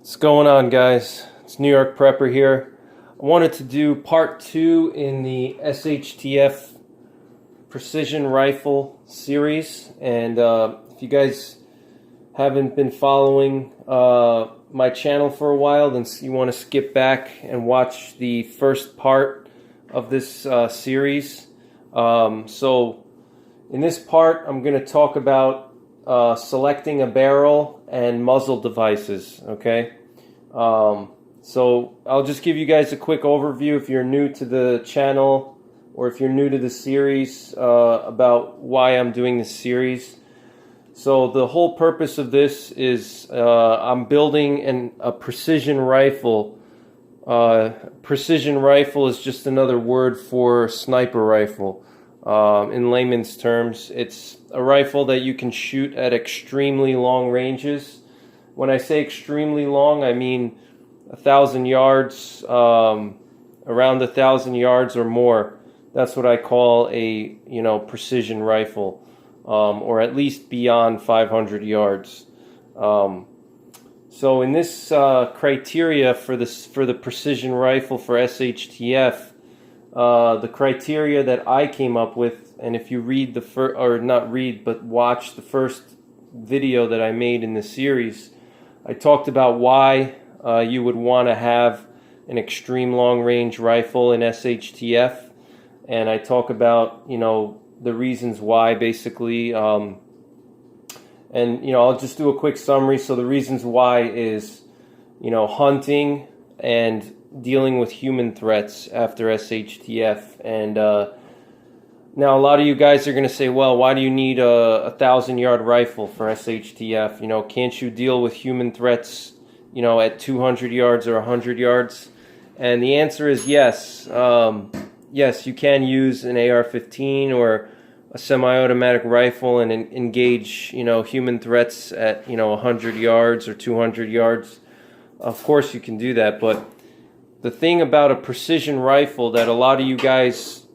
What's going on, guys? It's New York Prepper here. I wanted to do part 2 in the SHTF precision rifle series, and if you guys haven't been following my channel for a while, then you want to skip back and watch the first part of this series. So in this part, I'm going to talk about selecting a barrel and muzzle devices, okay? So I'll just give you guys a quick overview if you're new to the channel or if you're new to the series about why I'm doing this series. So the whole purpose of this is I'm building a precision rifle. Precision rifle is just another word for sniper rifle. In layman's terms, it's a rifle that you can shoot at extremely long ranges. When I say extremely long, I mean 1,000 yards, around 1,000 yards or more. That's what I call a precision rifle, or at least beyond 500 yards. So in this criteria for the precision rifle for SHTF, the criteria that I came up with, and if you read watch the first video that I made in the series, I talked about why you would want to have an extreme long range rifle in SHTF, and I talk about the reasons why basically, and I'll just do a quick summary. So the reasons why is hunting and dealing with human threats after SHTF. And now a lot of you guys are going to say, well, why do you need a 1,000-yard rifle for SHTF? Can't you deal with human threats at 200 yards or 100 yards? And the answer is yes. Yes, you can use an AR-15 or a semi-automatic rifle and engage human threats at 100 yards or 200 yards. Of course you can do that, but the thing about a precision rifle that a lot of you guys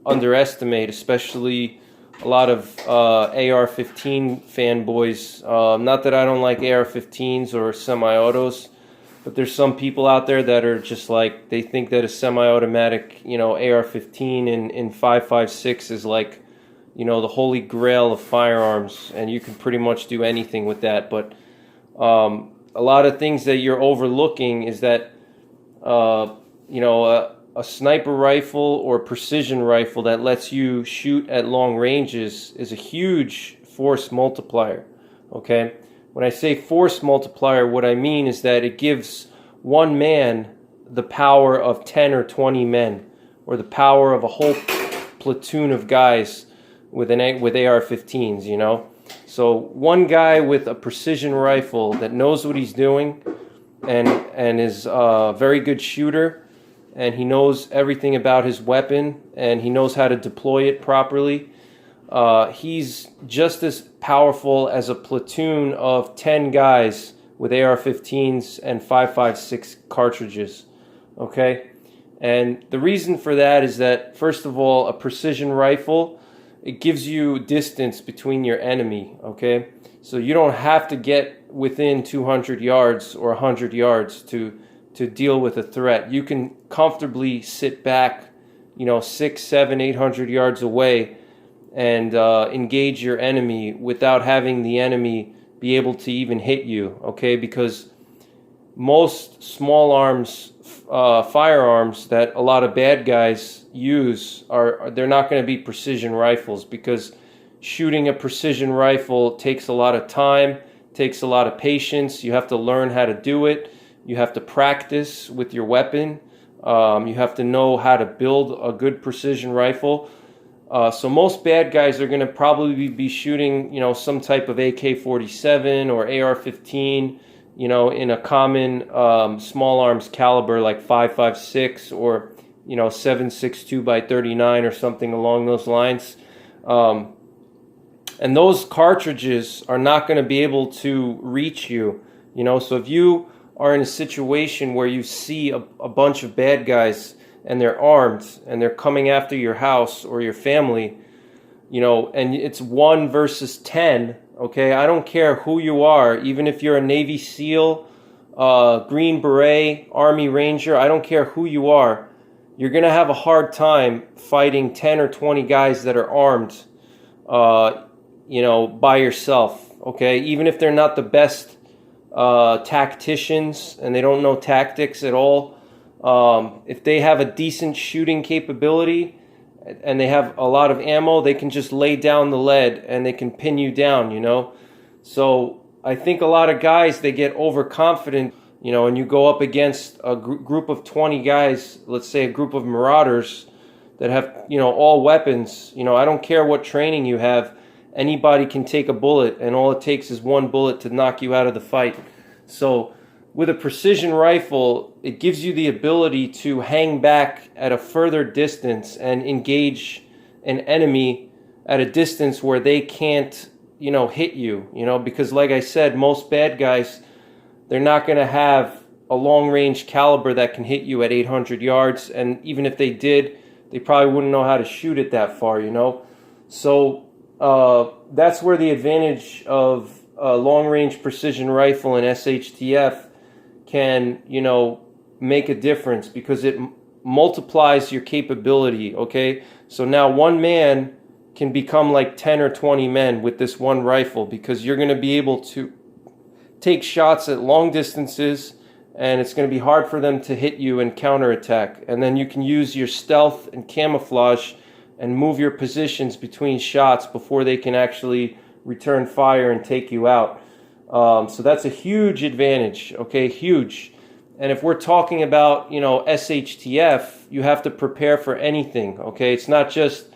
underestimate, especially a lot of AR-15 fanboys, not that I don't like AR-15s or semi-autos, but there's some people out there that are just like, they think that a semi-automatic AR-15 in 5.56 is like the holy grail of firearms, and you can pretty much do anything with that. But a lot of things that you're overlooking is that a sniper rifle or precision rifle that lets you shoot at long ranges is a huge force multiplier, okay? When I say force multiplier, what I mean is that it gives one man the power of 10 or 20 men, or the power of a whole platoon of guys with AR-15s, So one guy with a precision rifle that knows what he's doing and is a very good shooter, and he knows everything about his weapon, and he knows how to deploy it properly, he's just as powerful as a platoon of 10 guys with AR-15s and 5.56 cartridges, okay? And the reason for that is that, first of all, a precision rifle, it gives you distance between your enemy, okay? So you don't have to get within 200 yards or 100 yards to deal with a threat. You can comfortably sit back, 600, 700, 800 yards away and engage your enemy without having the enemy be able to even hit you, okay? Because most small arms firearms that a lot of bad guys use they're not going to be precision rifles, because shooting a precision rifle takes a lot of time, takes a lot of patience. You have to learn how to do it. You have to practice with your weapon. You have to know how to build a good precision rifle. So most bad guys are going to probably be shooting, some type of AK-47 or AR-15, in a common small arms caliber like 5.56 or 7.62 by 39 or something along those lines. And those cartridges are not going to be able to reach you, So if you are in a situation where you see a bunch of bad guys and they're armed and they're coming after your house or your family, and it's 1 versus 10, okay? I don't care who you are, even if you're a Navy SEAL, Green Beret, Army Ranger, I don't care who you are, you're going to have a hard time fighting 10 or 20 guys that are armed, by yourself, okay? Even if they're not the best tacticians and they don't know tactics at all, if they have a decent shooting capability and they have a lot of ammo, they can just lay down the lead and they can pin you down, So I think a lot of guys, they get overconfident, and you go up against a group of 20 guys, let's say a group of marauders that have, all weapons. I don't care what training you have. Anybody can take a bullet, and all it takes is one bullet to knock you out of the fight. So with a precision rifle, it gives you the ability to hang back at a further distance and engage an enemy at a distance where they can't, hit you, because like I said, most bad guys, they're not going to have a long-range caliber that can hit you at 800 yards, and even if they did, they probably wouldn't know how to shoot it that far, So that's where the advantage of a long-range precision rifle and SHTF can, make a difference, because it multiplies your capability, okay? So now one man can become like 10 or 20 men with this one rifle, because you're going to be able to take shots at long distances, and it's going to be hard for them to hit you and counterattack. And then you can use your stealth and camouflage and move your positions between shots before they can actually return fire and take you out. So that's a huge advantage, okay, huge. And if we're talking about, SHTF, you have to prepare for anything, okay? It's not just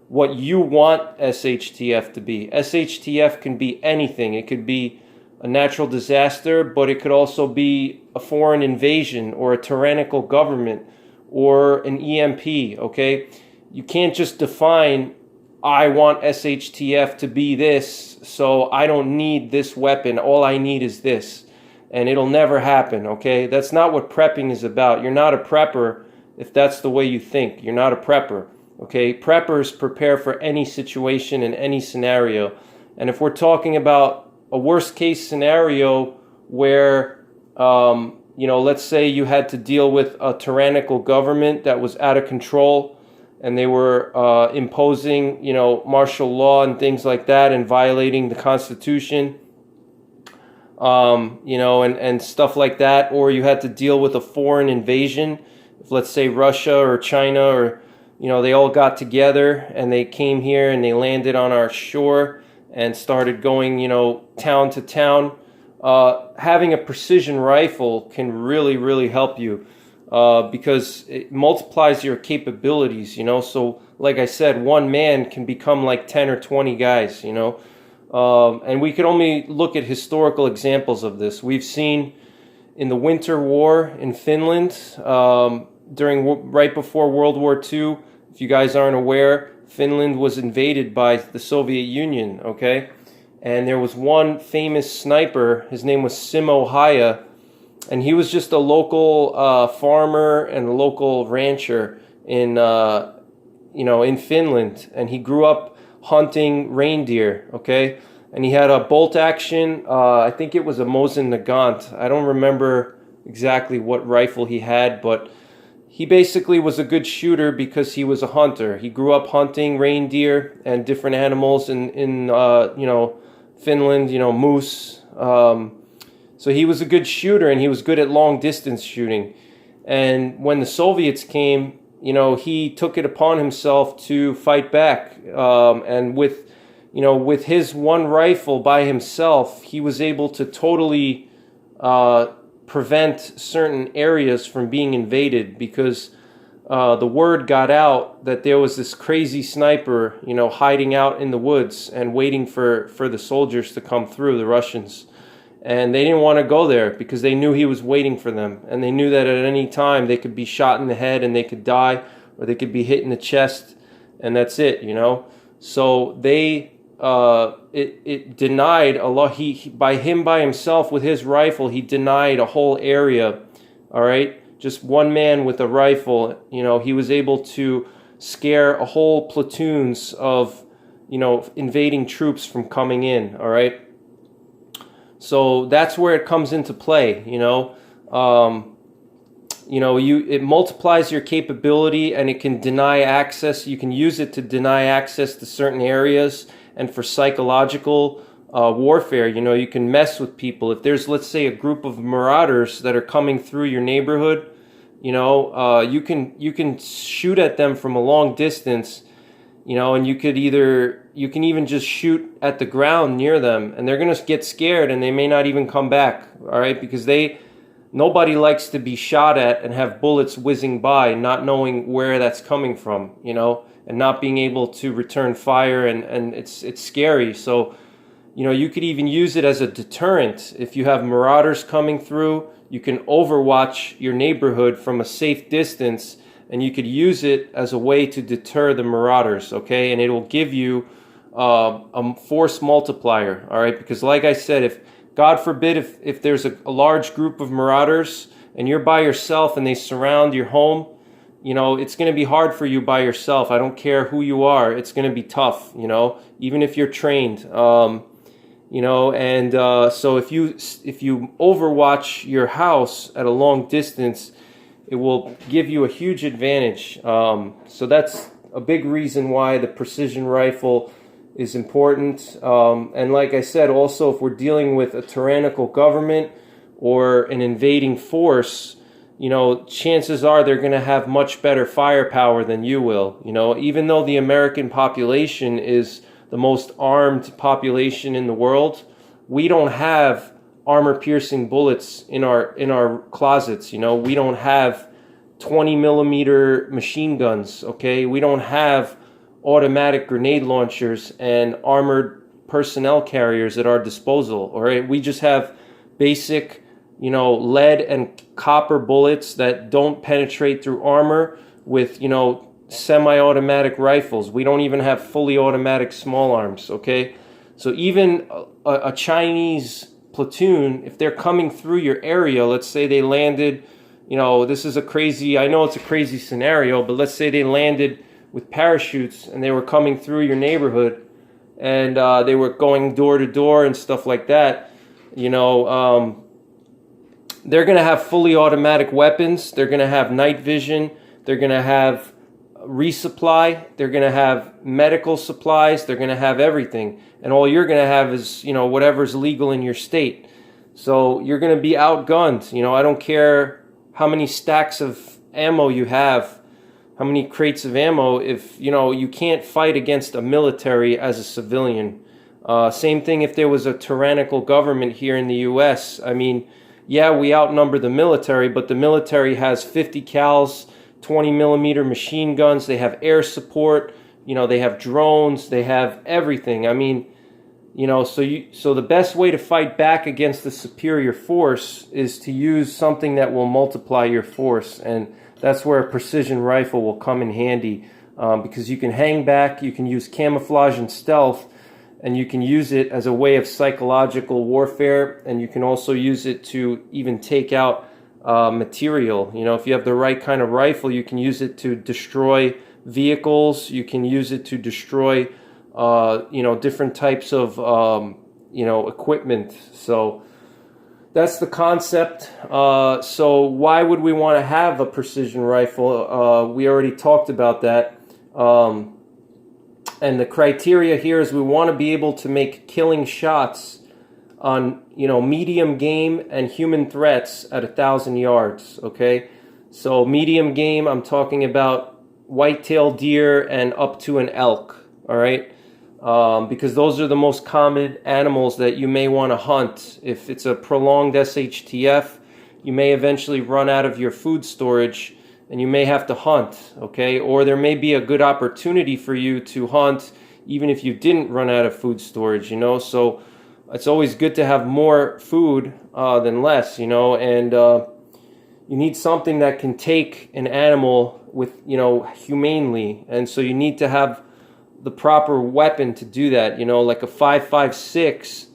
what you want SHTF to be. SHTF can be anything. It could be a natural disaster, but it could also be a foreign invasion or a tyrannical government or an EMP, okay? You can't just define, I want SHTF to be this, so I don't need this weapon. All I need is this. And it'll never happen, okay? That's not what prepping is about. You're not a prepper if that's the way you think. You're not a prepper, okay? Preppers prepare for any situation and any scenario. And if we're talking about a worst case scenario where, let's say you had to deal with a tyrannical government that was out of control, and they were imposing, martial law and things like that, and violating the Constitution, and stuff like that. Or you had to deal with a foreign invasion. If, let's say, Russia or China or, they all got together and they came here and they landed on our shore and started going, town to town. Having a precision rifle can really, really help you. Because it multiplies your capabilities, So, like I said, one man can become like 10 or 20 guys, And we could only look at historical examples of this. We've seen in the Winter War in Finland, right before World War II, if you guys aren't aware, Finland was invaded by the Soviet Union, okay? And there was one famous sniper, his name was Simo Häyhä, and he was just a local farmer and a local rancher in Finland, and he grew up hunting reindeer, okay? And he had a bolt action, I think it was a Mosin Nagant. I don't remember exactly what rifle he had, but he basically was a good shooter because he was a hunter. He grew up hunting reindeer and different animals in Finland, moose. So he was a good shooter, and he was good at long distance shooting. And when the Soviets came, he took it upon himself to fight back. And with his one rifle by himself, he was able to totally prevent certain areas from being invaded, because the word got out that there was this crazy sniper, hiding out in the woods and waiting for the soldiers to come through, the Russians. And they didn't want to go there because they knew he was waiting for them. And they knew that at any time they could be shot in the head and they could die, or they could be hit in the chest, and that's it, So they, it denied a lot. By himself with his rifle, he denied a whole area, all right? Just one man with a rifle, he was able to scare a whole platoons of, invading troops from coming in, all right? So that's where it comes into play, it multiplies your capability, and it can deny access. You can use it to deny access to certain areas, and for psychological warfare. You can mess with people. If there's, let's say, a group of marauders that are coming through your neighborhood, you can shoot at them from a long distance, and you can even just shoot at the ground near them, and they're going to get scared, and they may not even come back, all right? Because nobody likes to be shot at and have bullets whizzing by, not knowing where that's coming from, and not being able to return fire, and it's scary. So, you could even use it as a deterrent. If you have marauders coming through, you can overwatch your neighborhood from a safe distance, and you could use it as a way to deter the marauders, okay? And it will give you a force multiplier, all right? Because like I said, if God forbid, if there's a large group of marauders and you're by yourself and they surround your home, it's going to be hard for you by yourself. I don't care who you are. It's going to be tough, even if you're trained. So if you overwatch your house at a long distance, it will give you a huge advantage. So that's a big reason why the precision rifle is important. And like I said, also, if we're dealing with a tyrannical government or an invading force, chances are they're going to have much better firepower than you will. Even though the American population is the most armed population in the world, we don't have armor-piercing bullets in our closets. We don't have 20-millimeter machine guns. Okay, we don't have automatic grenade launchers and armored personnel carriers at our disposal. All right, we just have basic, lead and copper bullets that don't penetrate through armor with, semi-automatic rifles. We don't even have fully automatic small arms. Okay, so even a Chinese platoon, if they're coming through your area, let's say they landed, I know it's a crazy scenario, but let's say they landed with parachutes and they were coming through your neighborhood, and they were going door to door and stuff like that, they're going to have fully automatic weapons. They're going to have night vision. They're going to have resupply. They're going to have medical supplies. They're going to have everything. And all you're going to have is, whatever's legal in your state. So you're going to be outgunned. I don't care how many stacks of ammo you have, how many crates of ammo, if you can't fight against a military as a civilian. Same thing if there was a tyrannical government here in the U.S. I mean, yeah, we outnumber the military, but the military has 50 cals, 20-millimeter machine guns. They have air support. They have drones. They have everything. I mean, so the best way to fight back against the superior force is to use something that will multiply your force, and that's where a precision rifle will come in handy, because you can hang back, you can use camouflage and stealth, and you can use it as a way of psychological warfare, and you can also use it to even take out material. If you have the right kind of rifle, you can use it to destroy vehicles, you can use it to destroy different types of equipment. So that's the concept. So why would we want to have a precision rifle? We already talked about that. And the criteria here is we want to be able to make killing shots on, medium game and human threats at 1,000 yards, okay? So medium game, I'm talking about white-tailed deer and up to an elk, all right? Because those are the most common animals that you may want to hunt. If it's a prolonged SHTF, you may eventually run out of your food storage and you may have to hunt, okay? Or there may be a good opportunity for you to hunt even if you didn't run out of food storage, So it's always good to have more food than less, and you need something that can take an animal with, humanely. And so you need to have the proper weapon to do that, like a 5.56,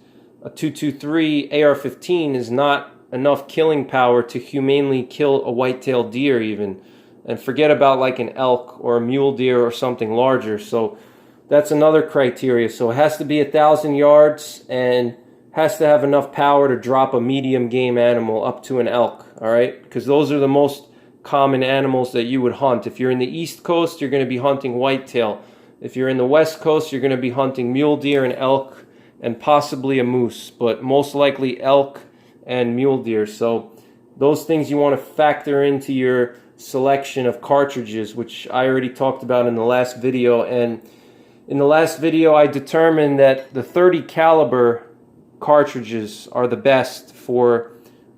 a 2.23 AR-15 is not enough killing power to humanely kill a white-tailed deer even, and forget about like an elk or a mule deer or something larger. So that's another criteria. So it has to be 1,000 yards and has to have enough power to drop a medium game animal up to an elk, all right? Because those are the most common animals that you would hunt. If you're in the East Coast, you're going to be hunting whitetail. If you're in the West Coast, you're going to be hunting mule deer and elk and possibly a moose, but most likely elk and mule deer. So those things you want to factor into your selection of cartridges, which I already talked about in the last video. And in the last video, I determined that the 30 caliber cartridges are the best for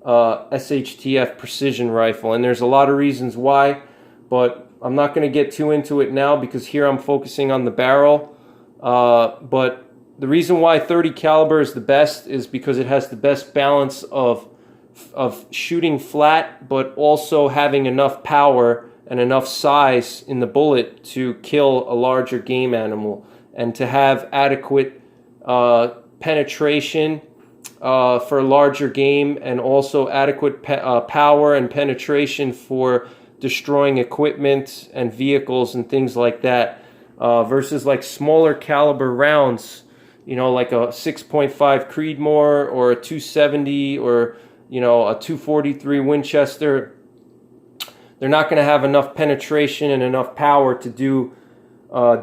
SHTF precision rifle, and there's a lot of reasons why, but I'm not going to get too into it now because here I'm focusing on the barrel. But the reason why 30 caliber is the best is because it has the best balance of shooting flat, but also having enough power and enough size in the bullet to kill a larger game animal, and to have adequate penetration for larger game, and also adequate power and penetration for destroying equipment and vehicles and things like that, versus like smaller caliber rounds, you know, like a 6.5 Creedmoor or a 270 or, you know, a 243 Winchester. They're not going to have enough penetration and enough power to do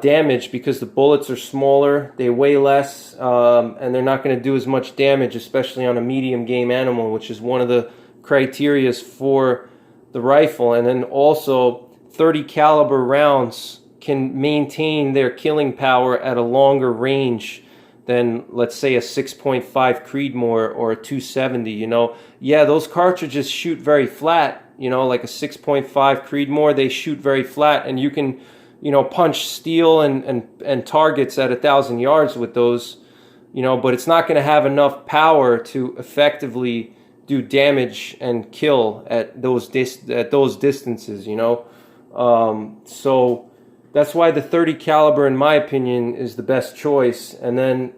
damage because the bullets are smaller, they weigh less, and they're not going to do as much damage, especially on a medium game animal, which is one of the criterias for the rifle. And then also 30 caliber rounds can maintain their killing power at a longer range than, let's say, a 6.5 Creedmoor or a 270. You know, yeah, those cartridges shoot very flat, you know, like a 6.5 Creedmoor, they shoot very flat, and you can, you know, punch steel and targets at 1,000 yards with those, you know, but it's not going to have enough power to effectively do damage and kill at those distances, you know. So that's why the 30 caliber, in my opinion, is the best choice. And then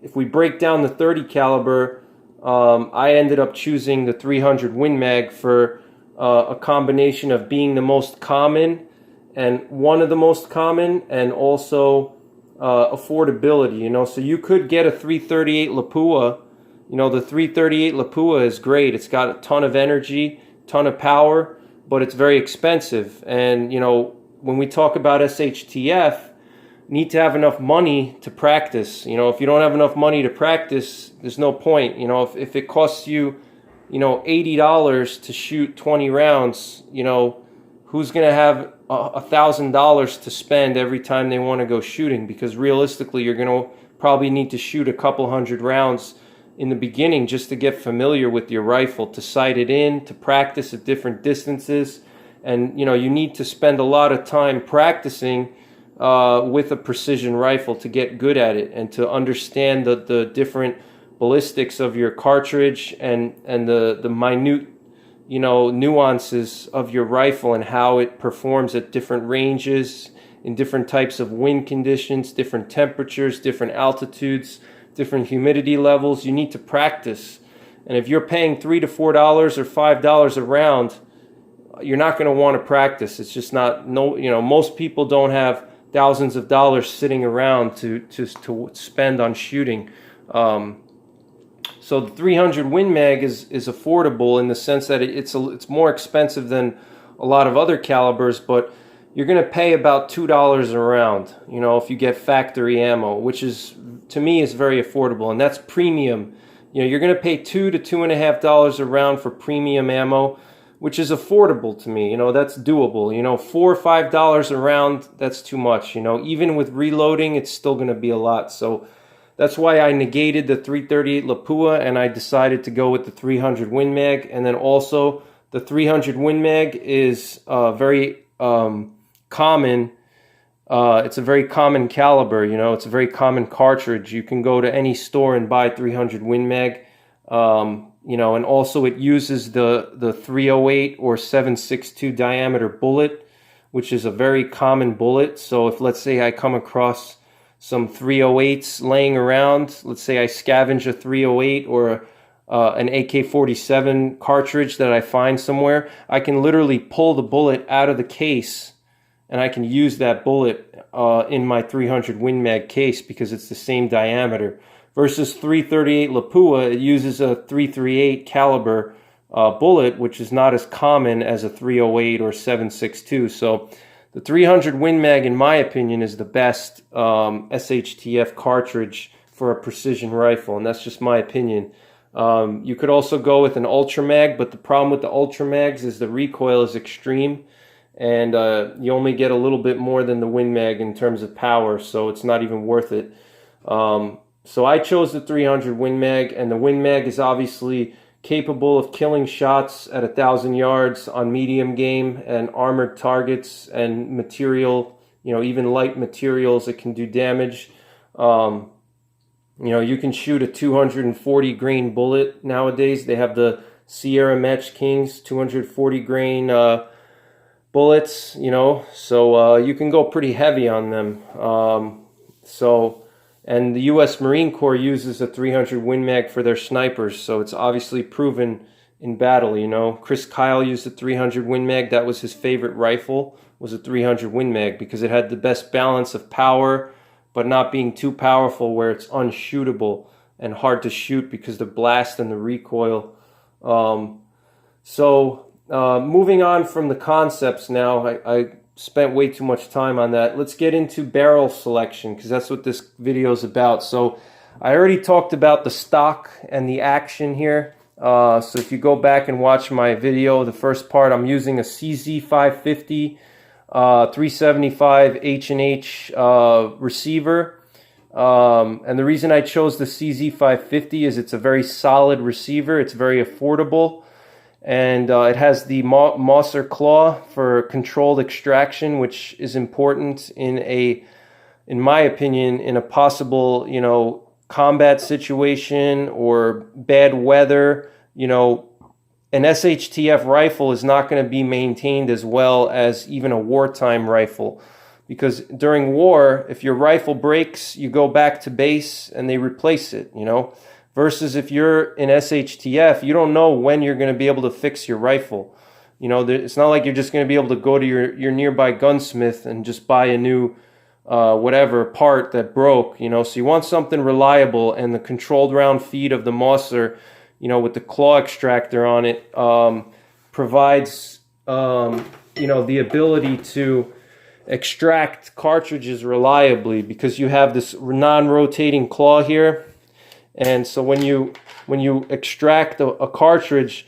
if we break down the 30 caliber, I ended up choosing the 300 Win Mag for a combination of being the most common and one of the most common, and also affordability, you know. So you could get a 338 Lapua. You know, the 338 Lapua is great. It's got a ton of energy, ton of power, but it's very expensive. And, you know, when we talk about SHTF, you need to have enough money to practice. You know, if you don't have enough money to practice, there's no point. You know, if it costs you, you know, $80 to shoot 20 rounds, you know, who's going to have $1,000 to spend every time they want to go shooting? Because realistically, you're going to probably need to shoot a couple hundred rounds in the beginning just to get familiar with your rifle, to sight it in, to practice at different distances. And, you know, you need to spend a lot of time practicing with a precision rifle to get good at it, and to understand the different ballistics of your cartridge and the minute, you know, nuances of your rifle and how it performs at different ranges, in different types of wind conditions, different temperatures, different altitudes, different humidity levels. You need to practice. And if you're paying $3 to $4 or $5 a round, you're not going to want to practice. It's just not, no, you know, most people don't have thousands of dollars sitting around to spend on shooting. So the 300 Win Mag is affordable in the sense that it's more expensive than a lot of other calibers, but you're going to pay about $2 a round, you know, if you get factory ammo, which is, to me, is very affordable, and that's premium. You know, you're going to pay $2 to $2.50 a round for premium ammo, which is affordable to me. You know, that's doable. You know, $4 or $5 a round, that's too much. You know, even with reloading, it's still going to be a lot. So that's why I negated the 338 Lapua, and I decided to go with the 300 Win Mag. And then also the 300 Win Mag is very common. It's a very common caliber, you know, it's a very common cartridge. You can go to any store and buy 300 Win Mag, you know, and also it uses the 308 or 7.62 diameter bullet, which is a very common bullet. So if, let's say, I come across some 308s laying around, let's say I scavenge a 308 or an AK-47 cartridge that I find somewhere, I can literally pull the bullet out of the case, and I can use that bullet in my 300 Win Mag case because it's the same diameter. versus 338 Lapua. It uses a 338 caliber bullet, which is not as common as a 308 or 7.62. So the 300 Win Mag, in my opinion, is the best SHTF cartridge for a precision rifle, and that's just my opinion. You could also go with an Ultra Mag, but the problem with the Ultra Mags is the recoil is extreme, and you only get a little bit more than the Win Mag in terms of power, so it's not even worth it. So I chose the 300 Win Mag, and the Win Mag is obviously capable of killing shots at 1,000 yards on medium game and armored targets and material, even light materials. It can do damage. You can shoot a 240 grain bullet nowadays. They have the Sierra Match Kings 240 grain bullets, so you can go pretty heavy on them. And the U.S. Marine Corps uses a 300 Win Mag for their snipers, so it's obviously proven in battle, Chris Kyle used a 300 Win Mag. That was his favorite rifle, was a 300 Win Mag, because it had the best balance of power, but not being too powerful where it's unshootable and hard to shoot because the blast and the recoil. Moving on from the concepts now, I spent way too much time on that. Let's get into barrel selection, because that's what this video is about. So I already talked about the stock and the action here. So if you go back and watch my video, the first part, I'm using a CZ550 375 H&H receiver. And the reason I chose the CZ550 is it's a very solid receiver. It's very affordable. And it has the Mosser claw for controlled extraction, which is important in my opinion, in a possible, combat situation or bad weather. An SHTF rifle is not going to be maintained as well as even a wartime rifle, because during war, if your rifle breaks, you go back to base and they replace it, versus if you're in SHTF, you don't know when you're going to be able to fix your rifle. It's not like you're just going to be able to go to your nearby gunsmith and just buy a new whatever part that broke, So you want something reliable, and the controlled round feed of the Mosser, with the claw extractor on it, provides, the ability to extract cartridges reliably, because you have this non-rotating claw here. And so when you extract a cartridge,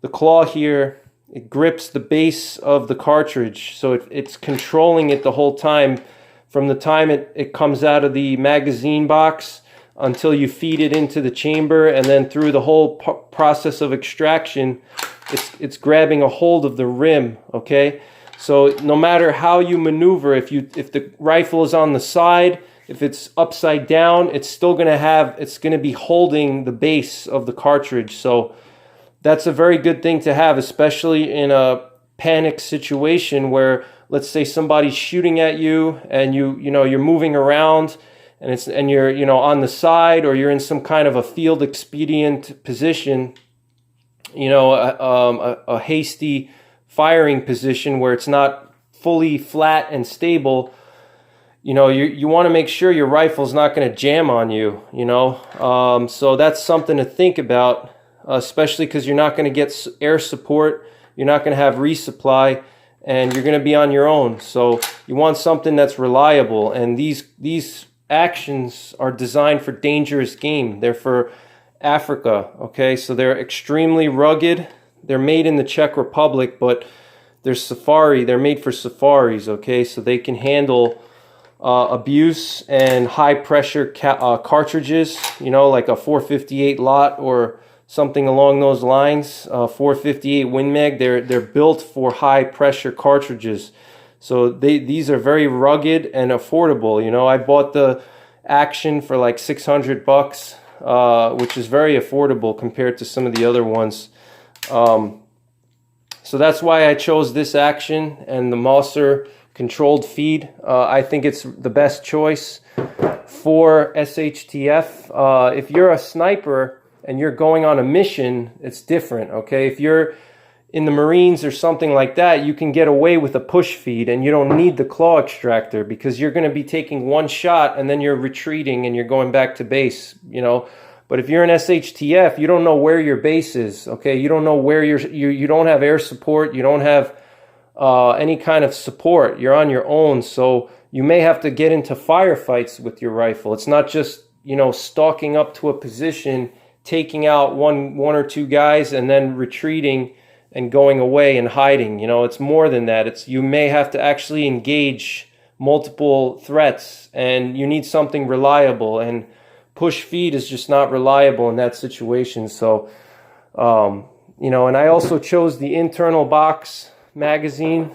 the claw here, it grips the base of the cartridge, so it's controlling it the whole time, from the time it comes out of the magazine box until you feed it into the chamber, and then through the whole process of extraction, it's grabbing a hold of the rim, okay? So no matter how you maneuver, if the rifle is on the side, if it's upside down, it's going to be holding the base of the cartridge. So that's a very good thing to have, especially in a panic situation where, let's say, somebody's shooting at you and you're moving around and you're on the side, or you're in some kind of a field expedient position, a hasty firing position where it's not fully flat and stable. You want to make sure your rifle's not going to jam on you, So that's something to think about, especially because you're not going to get air support, you're not going to have resupply, and you're going to be on your own. So you want something that's reliable, and these actions are designed for dangerous game. They're for Africa, okay? So they're extremely rugged. They're made in the Czech Republic, but they're made for safaris, okay? So they can handle abuse and high pressure cartridges, like a 458 lot or something along those lines. 458 Win Mag, they're built for high pressure cartridges. So these are very rugged and affordable. I bought the Action for like $600, which is very affordable compared to some of the other ones. So that's why I chose this Action and the Mosser controlled feed. I think it's the best choice for SHTF. If you're a sniper and you're going on a mission, it's different, okay? If you're in the Marines or something like that, you can get away with a push feed and you don't need the claw extractor, because you're going to be taking one shot and then you're retreating and you're going back to base, you know. But if you're in SHTF, you don't know where your base is, okay? You don't know where you don't have air support, you don't have any kind of support. You're on your own, so you may have to get into firefights with your rifle. It's not just, you know, stalking up to a position, taking out one or two guys and then retreating and going away and hiding. You know, it's more than that. It's, you may have to actually engage multiple threats, and you need something reliable, and push feed is just not reliable in that situation. So you know, and I also chose the internal box magazine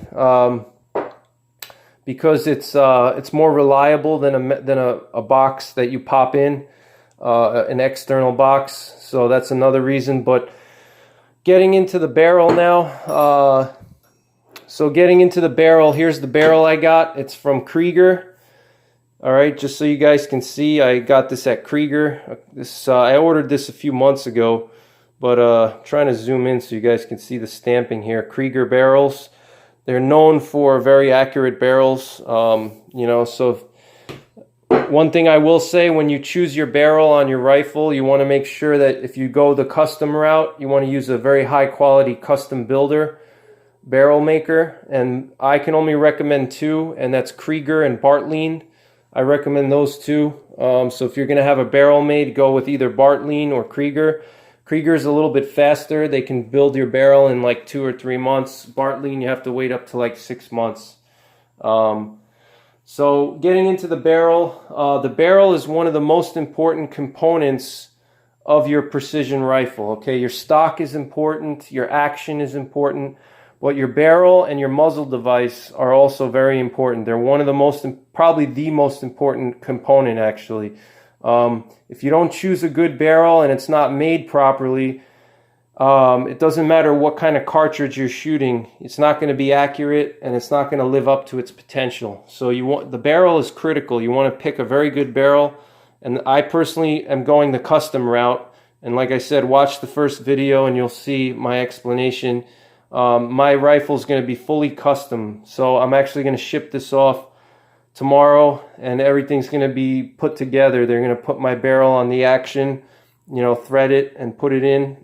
because it's more reliable than a box that you pop in, an external box. So that's another reason. But getting into the barrel now. So getting into the barrel, here's the barrel I got. It's from Krieger. All right, just so you guys can see, I got this at Krieger. This I ordered this a few months ago, but trying to zoom in so you guys can see the stamping here. Krieger barrels. They're known for very accurate barrels. You know, so one thing I will say, when you choose your barrel on your rifle, you want to make sure that if you go the custom route, you want to use a very high quality custom builder barrel maker. And I can only recommend two, and that's Krieger and Bartlein. I recommend those two. So if you're going to have a barrel made, go with either Bartlein or Krieger. Krieger is a little bit faster. They can build your barrel in like 2 or 3 months. Bartlein, you have to wait up to like 6 months. So getting into the barrel is one of the most important components of your precision rifle. Okay, your stock is important, your action is important, but your barrel and your muzzle device are also very important. They're one of the most, probably the most important component actually. If you don't choose a good barrel and it's not made properly, it doesn't matter what kind of cartridge you're shooting. It's not going to be accurate, and it's not going to live up to its potential. So the barrel is critical. You want to pick a very good barrel, and I personally am going the custom route. And like I said, watch the first video and you'll see my explanation. My rifle is going to be fully custom, so I'm actually going to ship this off tomorrow, and everything's going to be put together. They're going to put my barrel on the action, you know, thread it and put it in.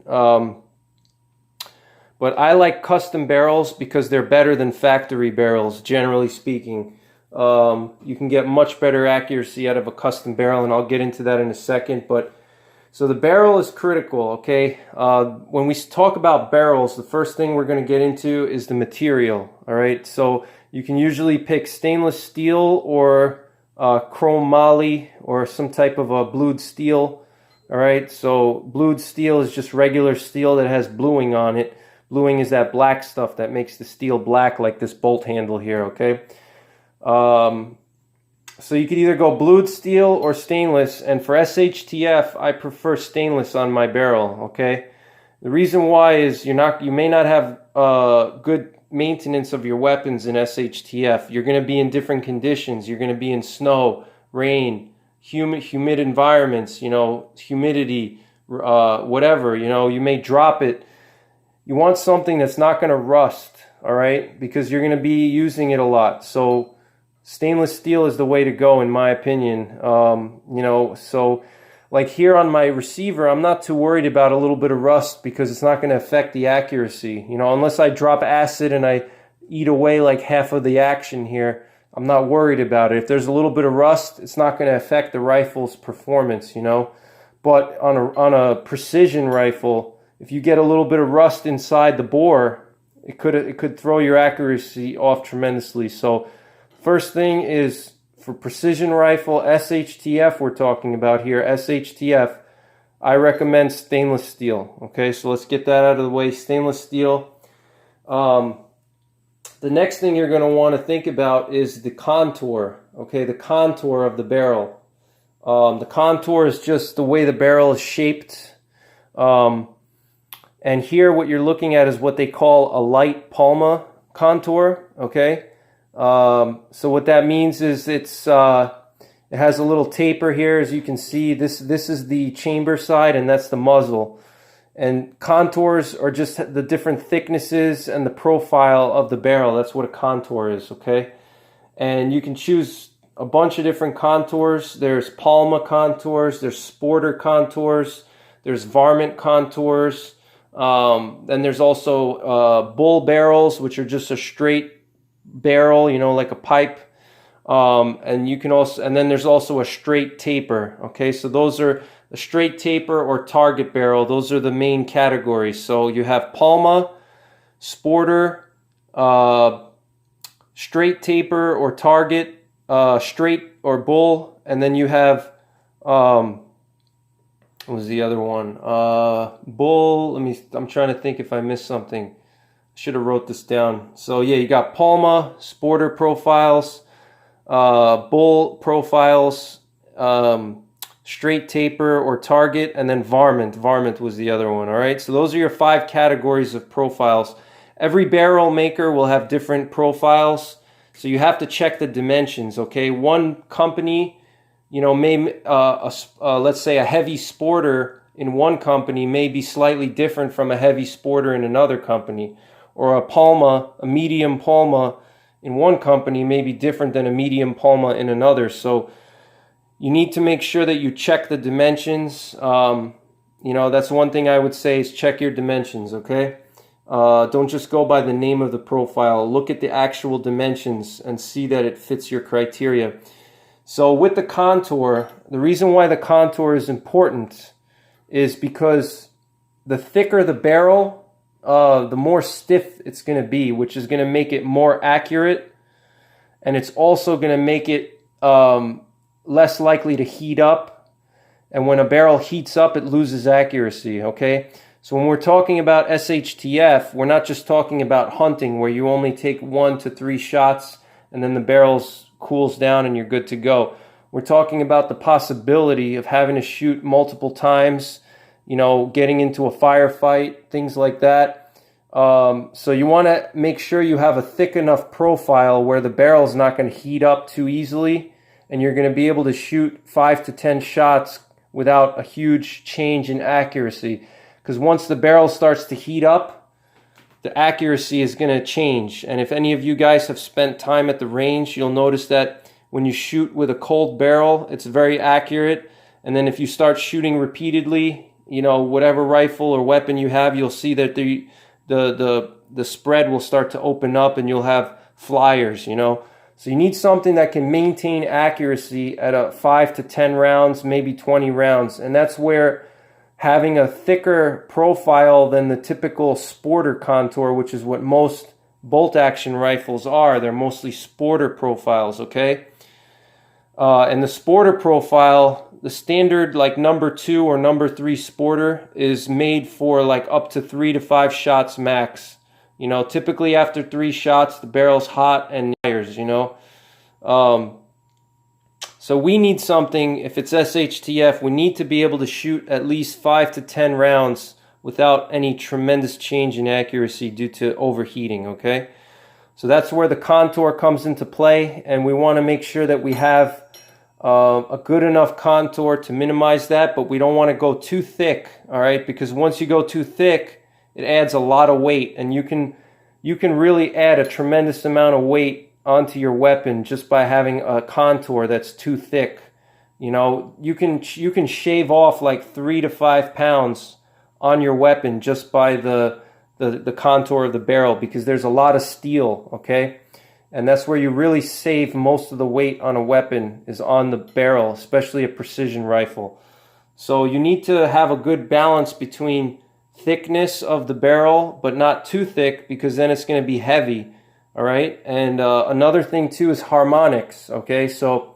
But I like custom barrels because they're better than factory barrels, generally speaking. You can get much better accuracy out of a custom barrel, and I'll get into that in a second. But so the barrel is critical, okay? When we talk about barrels, the first thing we're going to get into is the material, all right? So you can usually pick stainless steel or chrome moly or some type of a blued steel, all right? So blued steel is just regular steel that has bluing on it. Bluing is that black stuff that makes the steel black, like this bolt handle here, okay? So you could either go blued steel or stainless, and for SHTF, I prefer stainless on my barrel, okay? The reason why is you may not have good maintenance of your weapons in SHTF. You're going to be in different conditions. You're going to be in snow, rain, humid environments, you know, humidity, whatever, you know, you may drop it. You want something that's not going to rust, all right, because you're going to be using it a lot. So stainless steel is the way to go, in my opinion. You know, so like here on my receiver, I'm not too worried about a little bit of rust because it's not going to affect the accuracy. You know, unless I drop acid and I eat away like half of the action here, I'm not worried about it. If there's a little bit of rust, it's not going to affect the rifle's performance, you know. But on a precision rifle, if you get a little bit of rust inside the bore, it could throw your accuracy off tremendously. So first thing is, for precision rifle, SHTF we're talking about here, SHTF, I recommend stainless steel. Okay, so let's get that out of the way, stainless steel. The next thing you're going to want to think about is the contour, okay, the contour of the barrel. The contour is just the way the barrel is shaped. And here what you're looking at is what they call a light palma contour, okay? So what that means is it has a little taper here, as you can see. This is the chamber side, and that's the muzzle. And contours are just the different thicknesses and the profile of the barrel. That's what a contour is, okay? And you can choose a bunch of different contours. There's Palma contours, there's Sporter contours, there's Varmint contours. Then there's also bull barrels, which are just a straight barrel, you know, like a pipe. And you can also, and then there's also a straight taper. Okay, so those are a straight taper or target barrel. Those are the main categories. So you have Palma, Sporter, straight taper or target, straight or bull, and then you have what was the other one? Bull. I'm trying to think if I missed something. Should have wrote this down. So yeah, you got Palma, Sporter profiles, bull profiles, straight taper or target, and then Varmint. Varmint was the other one. All right. So those are your 5 categories of profiles. Every barrel maker will have different profiles, so you have to check the dimensions. Okay, one company, you know, may let's say a heavy sporter in one company may be slightly different from a heavy sporter in another company, or a Palma, a medium Palma in one company may be different than a medium Palma in another. So you need to make sure that you check the dimensions. You know, that's one thing I would say is check your dimensions, okay? Don't just go by the name of the profile. Look at the actual dimensions and see that it fits your criteria. So with the contour, the reason why the contour is important is because the thicker the barrel, the more stiff it's going to be, which is going to make it more accurate, and it's also going to make it less likely to heat up. And when a barrel heats up, it loses accuracy, okay? So when we're talking about SHTF, we're not just talking about hunting where you only take 1 to 3 shots and then the barrel cools down and you're good to go. We're talking about the possibility of having to shoot multiple times, you know, getting into a firefight, things like that. So you want to make sure you have a thick enough profile where the barrel's not going to heat up too easily, and you're going to be able to shoot 5 to 10 shots without a huge change in accuracy. Because once the barrel starts to heat up, the accuracy is going to change. And if any of you guys have spent time at the range, you'll notice that when you shoot with a cold barrel, it's very accurate. And then if you start shooting repeatedly, you know, whatever rifle or weapon you have, you'll see that the spread will start to open up and you'll have flyers, you know. So you need something that can maintain accuracy at a 5 to 10 rounds, maybe 20 rounds. And that's where having a thicker profile than the typical sporter contour, which is what most bolt action rifles are. They're mostly sporter profiles, okay? And the sporter profile, the standard like number 2 or number 3 sporter is made for like up to 3 to 5 shots max. You know, typically after 3 shots, the barrel's hot and fires, you know. So we need something, if it's SHTF, we need to be able to shoot at least 5 to 10 rounds without any tremendous change in accuracy due to overheating, okay? So that's where the contour comes into play, and we want to make sure that we have a good enough contour to minimize that, but we don't want to go too thick, all right? Because once you go too thick, it adds a lot of weight, and you can really add a tremendous amount of weight onto your weapon just by having a contour that's too thick. You know, you can shave off like 3 to 5 pounds on your weapon just by the contour of the barrel, because there's a lot of steel, okay? And that's where you really save most of the weight on a weapon, is on the barrel, especially a precision rifle. So you need to have a good balance between thickness of the barrel, but not too thick, because then it's going to be heavy. All right, and another thing too is harmonics, okay? So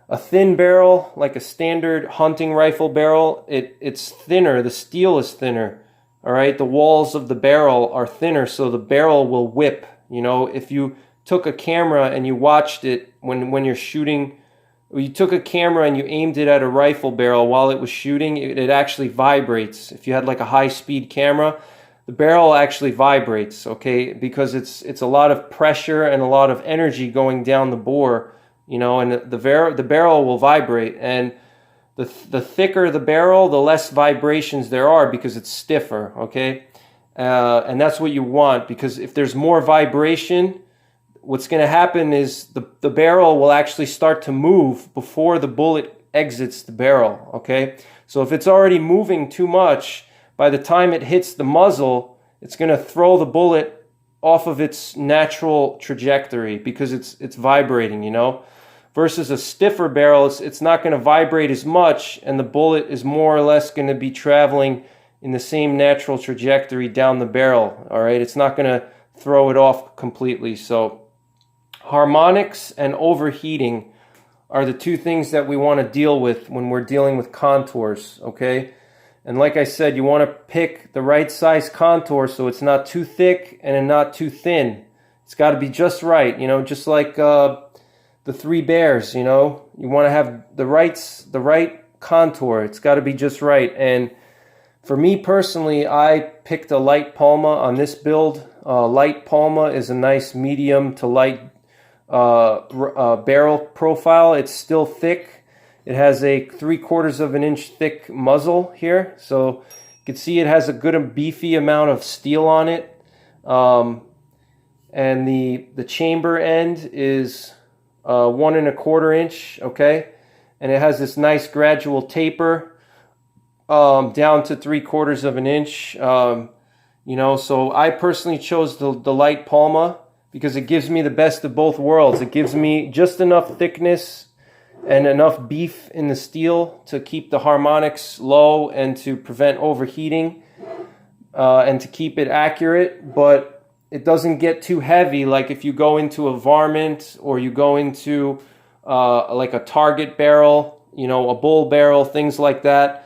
a thin barrel, like a standard hunting rifle barrel, it's thinner, the steel is thinner, all right? The walls of the barrel are thinner, so the barrel will whip. You know, if you took a camera and you watched it when you're shooting, or you took a camera and you aimed it at a rifle barrel while it was shooting, it actually vibrates. If you had like a high-speed camera, the barrel actually vibrates, okay, because it's a lot of pressure and a lot of energy going down the bore, you know, and the barrel will vibrate. And the thicker the barrel, the less vibrations there are because it's stiffer, okay? And that's what you want, because if there's more vibration, what's going to happen is the barrel will actually start to move before the bullet exits the barrel, okay? So if it's already moving too much, by the time it hits the muzzle, it's going to throw the bullet off of its natural trajectory because it's vibrating, you know? Versus a stiffer barrel, it's not going to vibrate as much, and the bullet is more or less going to be traveling in the same natural trajectory down the barrel, all right? It's not going to throw it off completely. So harmonics and overheating are the two things that we want to deal with when we're dealing with contours, okay? And like I said, you want to pick the right size contour so it's not too thick and not too thin. It's got to be just right, you know, just like the Three Bears, you know. You want to have the right contour. It's got to be just right. And for me personally, I picked a light Palma on this build. Light Palma is a nice medium to light barrel profile. It's still thick. It has a 3/4 of an inch thick muzzle here, so you can see it has a good beefy amount of steel on it. And the chamber end is 1 1/4 inch, okay, and it has this nice gradual taper down to 3/4 of an inch. You know, so I personally chose the light Palma because it gives me the best of both worlds. It gives me just enough thickness and enough beef in the steel to keep the harmonics low and to prevent overheating and to keep it accurate, but it doesn't get too heavy. Like if you go into a varmint or you go into like a target barrel, you know, a bull barrel, things like that,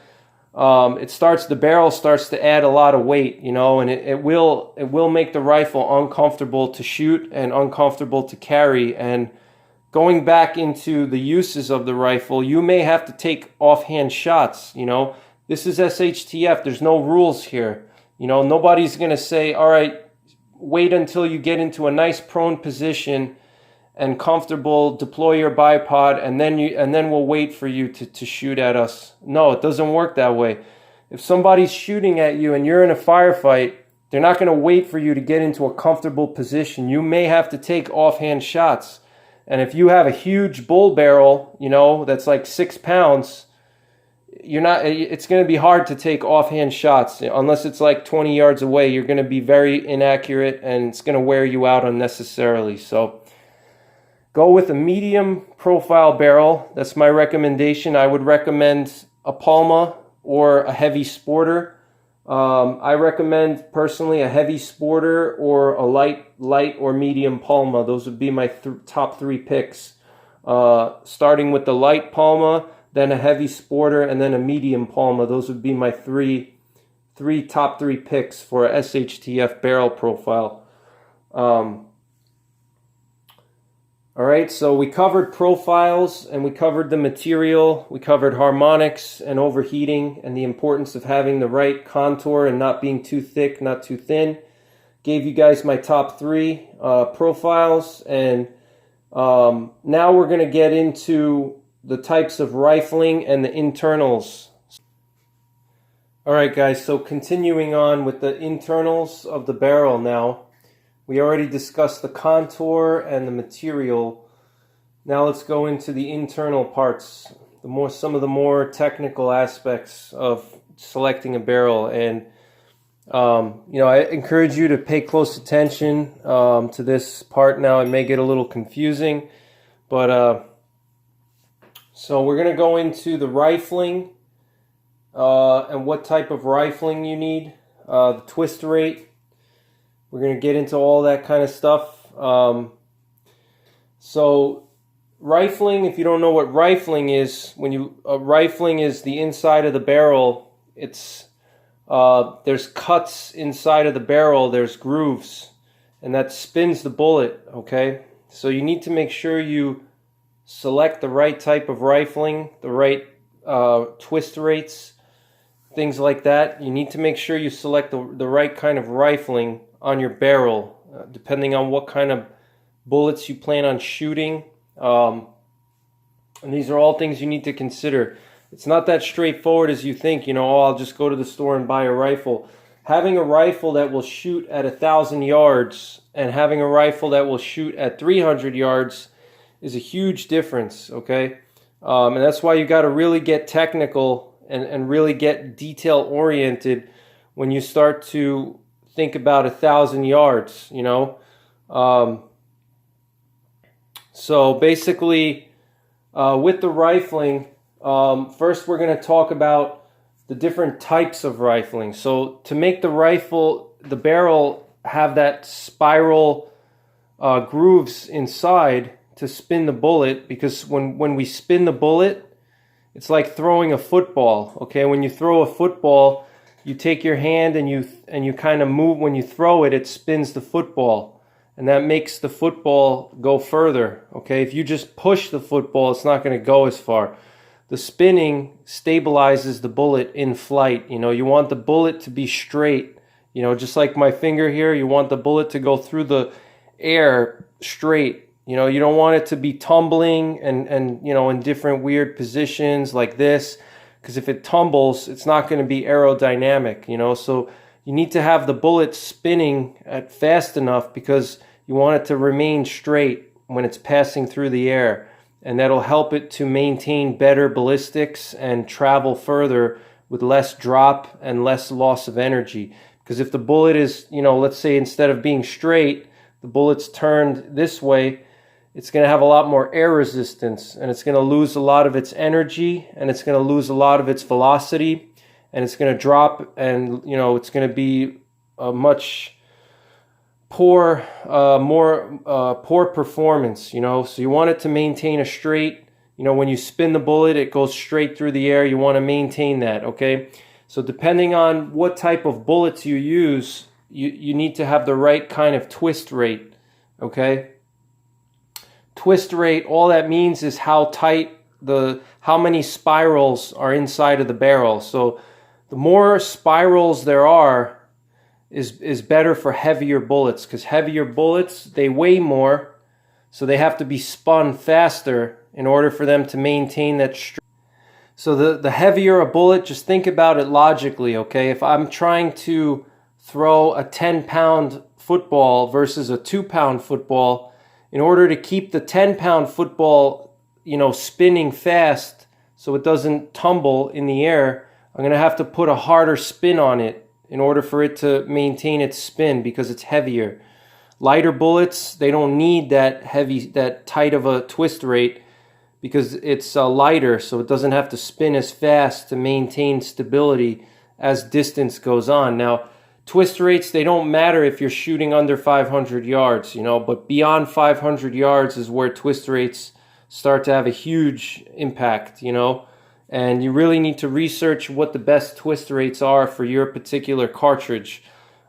the barrel starts to add a lot of weight, you know, and it will make the rifle uncomfortable to shoot and uncomfortable to carry. And going back into the uses of the rifle, you may have to take offhand shots, you know. This is SHTF. There's no rules here. You know, nobody's going to say, all right, wait until you get into a nice prone position and comfortable, deploy your bipod, and then we'll wait for you to shoot at us. No, it doesn't work that way. If somebody's shooting at you and you're in a firefight, they're not going to wait for you to get into a comfortable position. You may have to take offhand shots. And if you have a huge bull barrel, you know, that's like 6 pounds, it's going to be hard to take offhand shots. Unless it's like 20 yards away, you're going to be very inaccurate and it's going to wear you out unnecessarily. So go with a medium profile barrel. That's my recommendation. I would recommend a Palma or a heavy sporter. I recommend personally a heavy sporter or a light or medium Palma. Those would be my top 3 picks. Starting with the light Palma, then a heavy sporter, and then a medium Palma. Those would be my top 3 picks for a SHTF barrel profile. All right, so we covered profiles and we covered the material, we covered harmonics and overheating and the importance of having the right contour and not being too thick, not too thin. Gave you guys my top 3 profiles, and now we're going to get into the types of rifling and the internals. All right, guys, so continuing on with the internals of the barrel now. We already discussed the contour and the material. Now let's go into the internal parts, some of the more technical aspects of selecting a barrel. And you know, I encourage you to pay close attention to this part now. It may get a little confusing, but so we're going to go into the rifling and what type of rifling you need, the twist rate. We're going to get into all that kind of stuff. So rifling, if you don't know what rifling is, rifling is the inside of the barrel. It's there's cuts inside of the barrel, there's grooves, and that spins the bullet, okay? So you need to make sure you select the right type of rifling, the right twist rates, things like that. You need to make sure you select the right kind of rifling on your barrel, depending on what kind of bullets you plan on shooting. And these are all things you need to consider. It's not that straightforward as you think, oh, I'll just go to the store and buy a rifle. Having a rifle that will shoot at 1,000 yards and having a rifle that will shoot at 300 yards is a huge difference, okay? And that's why you got to really get technical and really get detail-oriented when you start to think about 1,000 yards, So basically, with the rifling, first we're going to talk about the different types of rifling. So to make the rifle, the barrel have that spiral grooves inside to spin the bullet, because when we spin the bullet, it's like throwing a football, okay? When you throw a football, you take your hand and you kind of move. When you throw it, it spins the football, and that makes the football go further, okay? If you just push the football, it's not going to go as far. The spinning stabilizes the bullet in flight. You want the bullet to be straight, just like my finger here. You want the bullet to go through the air straight. You don't want it to be tumbling and in different weird positions like this, because if it tumbles, it's not going to be aerodynamic, So you need to have the bullet spinning at fast enough, because you want it to remain straight when it's passing through the air, and that'll help it to maintain better ballistics and travel further with less drop and less loss of energy. Because if the bullet is, let's say instead of being straight, the bullet's turned this way, it's going to have a lot more air resistance, and it's going to lose a lot of its energy, and it's going to lose a lot of its velocity, and it's going to drop, and it's going to be a much poor performance. So you want it to maintain a straight. When you spin the bullet, it goes straight through the air. You want to maintain that, okay? So depending on what type of bullets you use, you need to have the right kind of twist rate, okay? Twist rate, all that means is how tight how many spirals are inside of the barrel. So the more spirals there are is better for heavier bullets, because heavier bullets, they weigh more, so they have to be spun faster in order for them to maintain that strength. So the heavier a bullet, just think about it logically, okay? If I'm trying to throw a 10-pound football versus a 2-pound football, in order to keep the 10-pound football, spinning fast so it doesn't tumble in the air, I'm going to have to put a harder spin on it in order for it to maintain its spin, because it's heavier. Lighter bullets, they don't need that tight of a twist rate, because it's lighter, so it doesn't have to spin as fast to maintain stability as distance goes on. Now, twist rates, they don't matter if you're shooting under 500 yards, but beyond 500 yards is where twist rates start to have a huge impact, and you really need to research what the best twist rates are for your particular cartridge.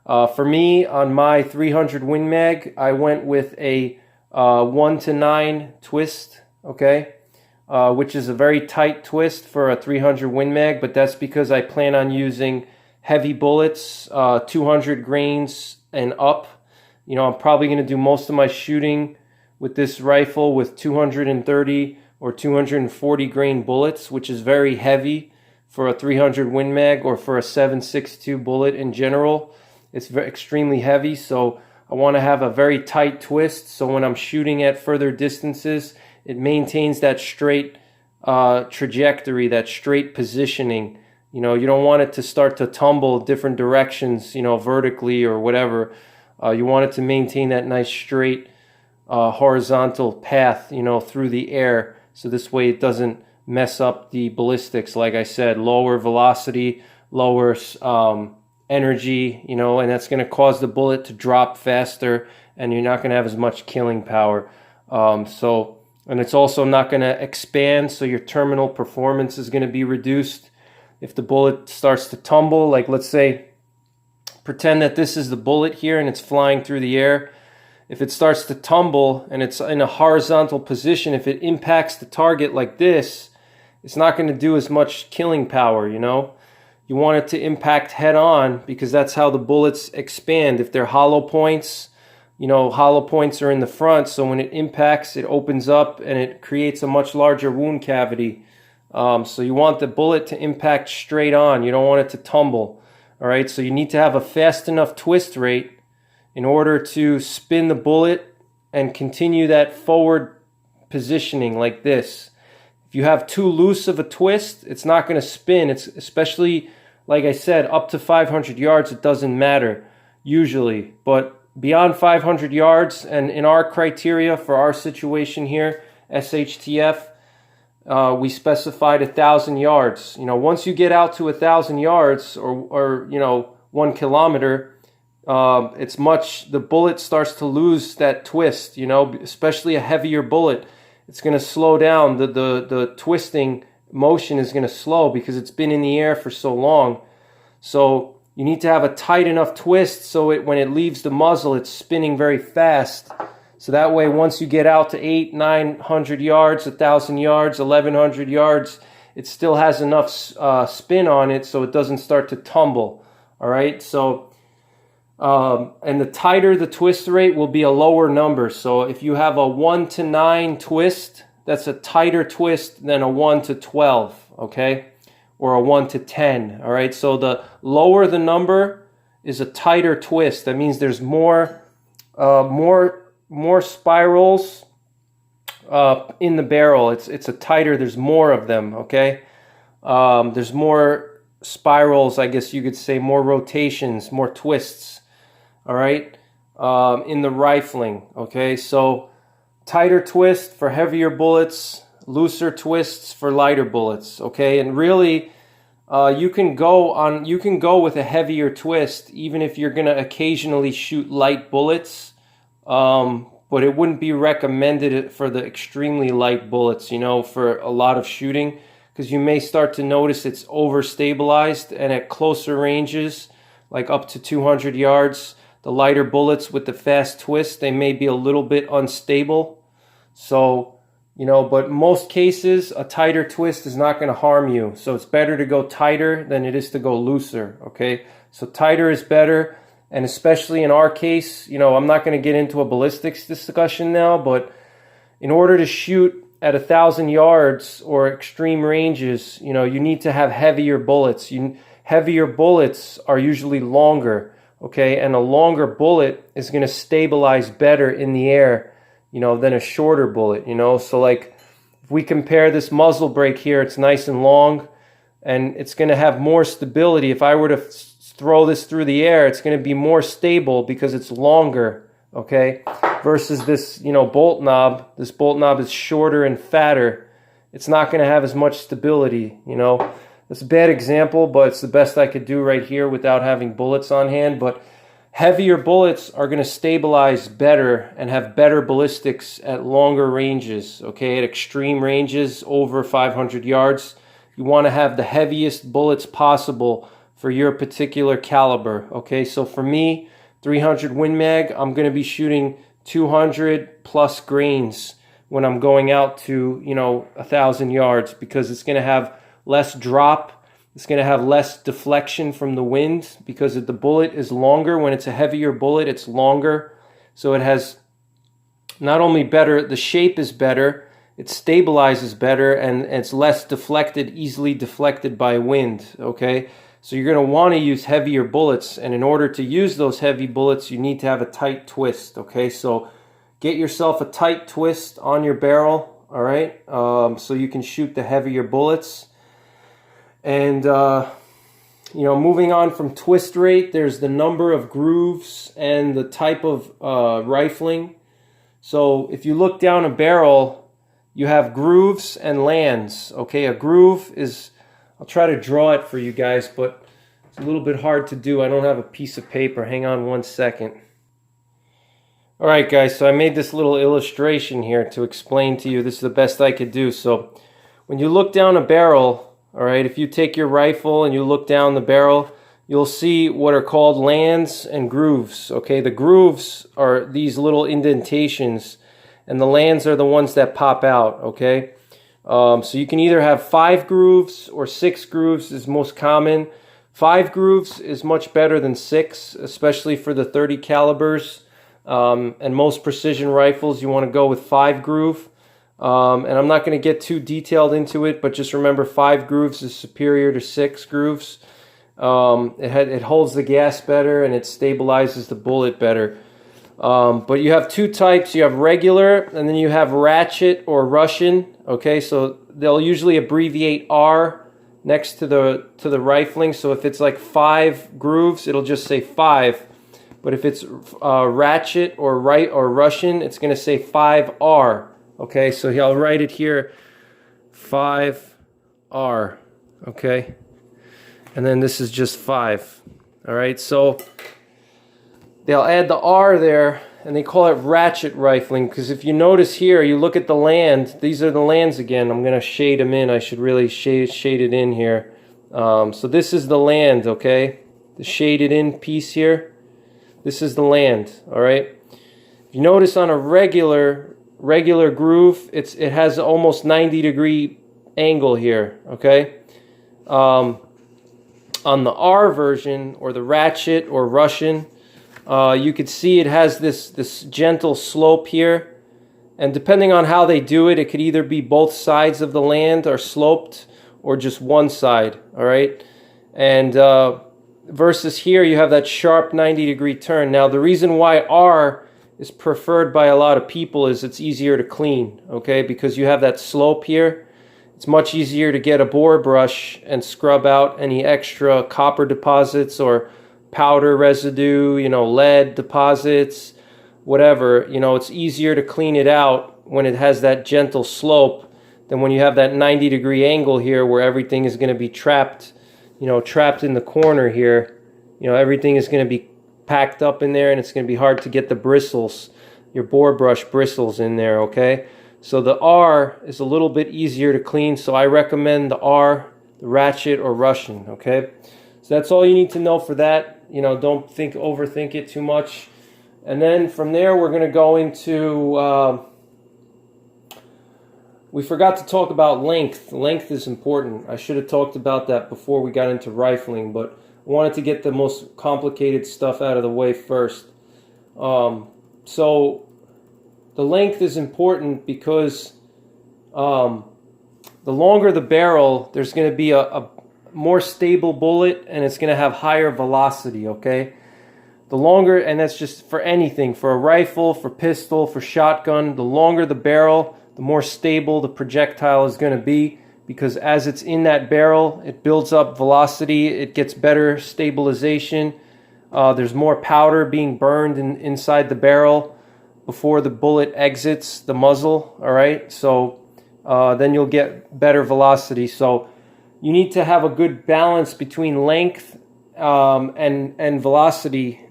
For me, on my 300 Win Mag, I went with a 1-to-9 twist, okay, which is a very tight twist for a 300 Win Mag, but that's because I plan on using heavy bullets, 200 grains and up. I'm probably going to do most of my shooting with this rifle with 230 or 240 grain bullets, which is very heavy for a 300 Win Mag or for a 7.62 bullet in general. It's extremely heavy, so I want to have a very tight twist, so when I'm shooting at further distances, it maintains that straight trajectory, that straight positioning. You don't want it to start to tumble different directions, vertically or whatever. You want it to maintain that nice straight horizontal path, through the air. So this way it doesn't mess up the ballistics. Like I said, lower velocity, lower energy, and that's going to cause the bullet to drop faster, and you're not going to have as much killing power. And it's also not going to expand, so your terminal performance is going to be reduced. If the bullet starts to tumble, like let's say, pretend that this is the bullet here and it's flying through the air. If it starts to tumble and it's in a horizontal position, if it impacts the target like this, it's not going to do as much killing power, You want it to impact head on, because that's how the bullets expand. If they're hollow points, hollow points are in the front, so when it impacts, it opens up and it creates a much larger wound cavity So you want the bullet to impact straight on. You don't want it to tumble. All right, so you need to have a fast enough twist rate in order to spin the bullet and continue that forward positioning like this. If you have too loose of a twist, it's not going to spin. It's especially, like I said, up to 500 yards, it doesn't matter usually. But beyond 500 yards, and in our criteria for our situation here, SHTF, we specified 1,000 yards. You know, once you get out to 1,000 yards or 1 kilometer, the bullet starts to lose that twist, especially a heavier bullet. It's going to slow down. The twisting motion is going to slow because it's been in the air for so long. So you need to have a tight enough twist so when it leaves the muzzle, it's spinning very fast. So that way, once you get out to 800-900 yards, 1,000 yards, 1,100 yards, it still has enough spin on it so it doesn't start to tumble. All right, so and the tighter the twist rate will be a lower number. So if you have a 1 to 9 twist, that's a tighter twist than a 1 to 12, okay? Or a 1 to 10, all right? So the lower the number is a tighter twist. That means there's more spirals in the barrel. It's a tighter, there's more of them, okay? There's more spirals, I guess you could say, more rotations, more twists. All right, in the rifling, okay? So tighter twist for heavier bullets, looser twists for lighter bullets, okay? And really, you can go with a heavier twist even if you're going to occasionally shoot light bullets, but it wouldn't be recommended for the extremely light bullets, for a lot of shooting, because you may start to notice it's overstabilized, and at closer ranges, like up to 200 yards, the lighter bullets with the fast twist, they may be a little bit unstable. So, but in most cases, a tighter twist is not going to harm you. So it's better to go tighter than it is to go looser, okay? So tighter is better, and especially in our case, I'm not going to get into a ballistics discussion now, but in order to shoot at 1,000 yards or extreme ranges, you need to have heavier bullets. Heavier bullets are usually longer. Okay, and a longer bullet is going to stabilize better in the air, than a shorter bullet, So like, if we compare this muzzle brake here, it's nice and long, and it's going to have more stability. If I were to throw this through the air, it's going to be more stable because it's longer, okay? Versus this, bolt knob. This bolt knob is shorter and fatter. It's not going to have as much stability, It's a bad example, but it's the best I could do right here without having bullets on hand. But heavier bullets are going to stabilize better and have better ballistics at longer ranges, okay? At extreme ranges over 500 yards, you want to have the heaviest bullets possible for your particular caliber, okay? So for me, 300 Win Mag, I'm going to be shooting 200 plus grains when I'm going out to, 1,000 yards, because it's going to have less drop. It's going to have less deflection from the wind because the bullet is longer. When it's a heavier bullet, it's longer. So it has not only better, the shape is better, it stabilizes better, and it's less deflected, easily deflected by wind, okay? So you're going to want to use heavier bullets, and in order to use those heavy bullets, you need to have a tight twist, okay? So get yourself a tight twist on your barrel, all right? So you can shoot the heavier bullets. And, moving on from twist rate, there's the number of grooves and the type of rifling. So if you look down a barrel, you have grooves and lands. Okay, a groove is, I'll try to draw it for you guys, but it's a little bit hard to do. I don't have a piece of paper. Hang on one second. All right, guys, so I made this little illustration here to explain to you. This is the best I could do. So when you look down a barrel, all right, if you take your rifle and you look down the barrel, you'll see what are called lands and grooves. Okay, the grooves are these little indentations, and the lands are the ones that pop out. Okay, so you can either have 5 grooves or 6 grooves is most common. 5 grooves is much better than 6, especially for the 30 calibers. And most precision rifles, you want to go with 5 groove. And I'm not going to get too detailed into it, but just remember 5 grooves is superior to 6 grooves. It holds the gas better and it stabilizes the bullet better. But you have 2 types. You have regular and then you have ratchet or Russian. Okay, so they'll usually abbreviate R next to the rifling. So if it's like 5 grooves, it'll just say 5. But if it's ratchet or Russian, it's going to say 5R. Okay, so I'll write it here, 5R. Okay, and then this is just 5. All right, so they'll add the R there, and they call it ratchet rifling, because if you notice here, you look at the land, these are the lands again. I'm going to shade them in. I should really shade it in here. So this is the land, okay? The shaded in piece here. This is the land, all right? If you notice on a regular groove, it has almost 90-degree angle here, okay? On the R version, or the ratchet or Russian, you could see it has this gentle slope here, and depending on how they do it, it could either be both sides of the land are sloped or just one side, all right? And versus here, you have that sharp 90-degree turn. Now, the reason why R is preferred by a lot of people is it's easier to clean, okay? Because you have that slope here. It's much easier to get a bore brush and scrub out any extra copper deposits or powder residue, lead deposits, whatever. It's easier to clean it out when it has that gentle slope than when you have that 90-degree angle here where everything is going to be trapped in the corner here. Everything is going to be packed up in there, and it's going to be hard to get the bristles, your bore brush bristles in there, okay? So the R is a little bit easier to clean, so I recommend the R, the ratchet or Russian, okay? So that's all you need to know for that. Don't overthink it too much. And then from there, we're going to go into, we forgot to talk about length. Length is important. I should have talked about that before we got into rifling, but I wanted to get the most complicated stuff out of the way first. So the length is important because the longer the barrel, there's going to be a more stable bullet, and it's going to have higher velocity, okay? The longer, and that's just for anything, for a rifle, for pistol, for shotgun, the longer the barrel, the more stable the projectile is going to be, because as it's in that barrel, it builds up velocity, it gets better stabilization, there's more powder being burned inside the barrel before the bullet exits the muzzle, all right? So then you'll get better velocity. So you need to have a good balance between length and velocity,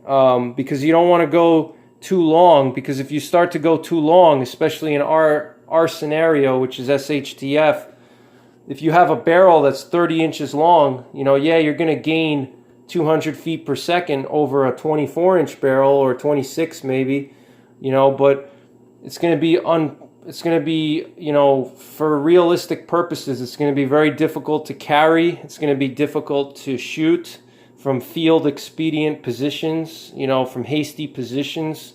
because you don't want to go too long, because if you start to go too long, especially in our scenario, which is SHTF, if you have a barrel that's 30 inches long, you're going to gain 200 feet per second over a 24-inch barrel, or 26 maybe, but it's going to be for realistic purposes, it's going to be very difficult to carry. It's going to be difficult to shoot from field expedient positions, from hasty positions.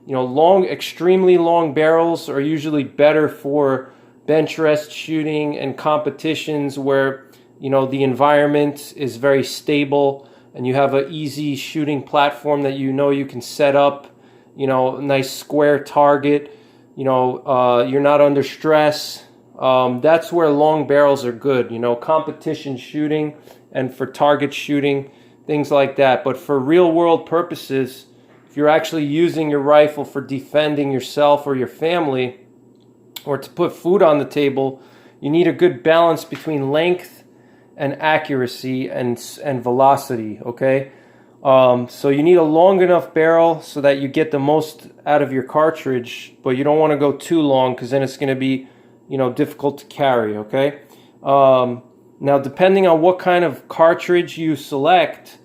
Extremely long barrels are usually better for bench rest shooting and competitions where, the environment is very stable and you have an easy shooting platform that you can set up, a nice square target, you're not under stress. That's where long barrels are good, competition shooting and for target shooting, things like that. But for real world purposes, if you're actually using your rifle for defending yourself or your family, or to put food on the table, you need a good balance between length and accuracy and velocity, okay? So you need a long enough barrel so that you get the most out of your cartridge, but you don't want to go too long because then it's going to be, difficult to carry, okay? Now, depending on what kind of cartridge you select,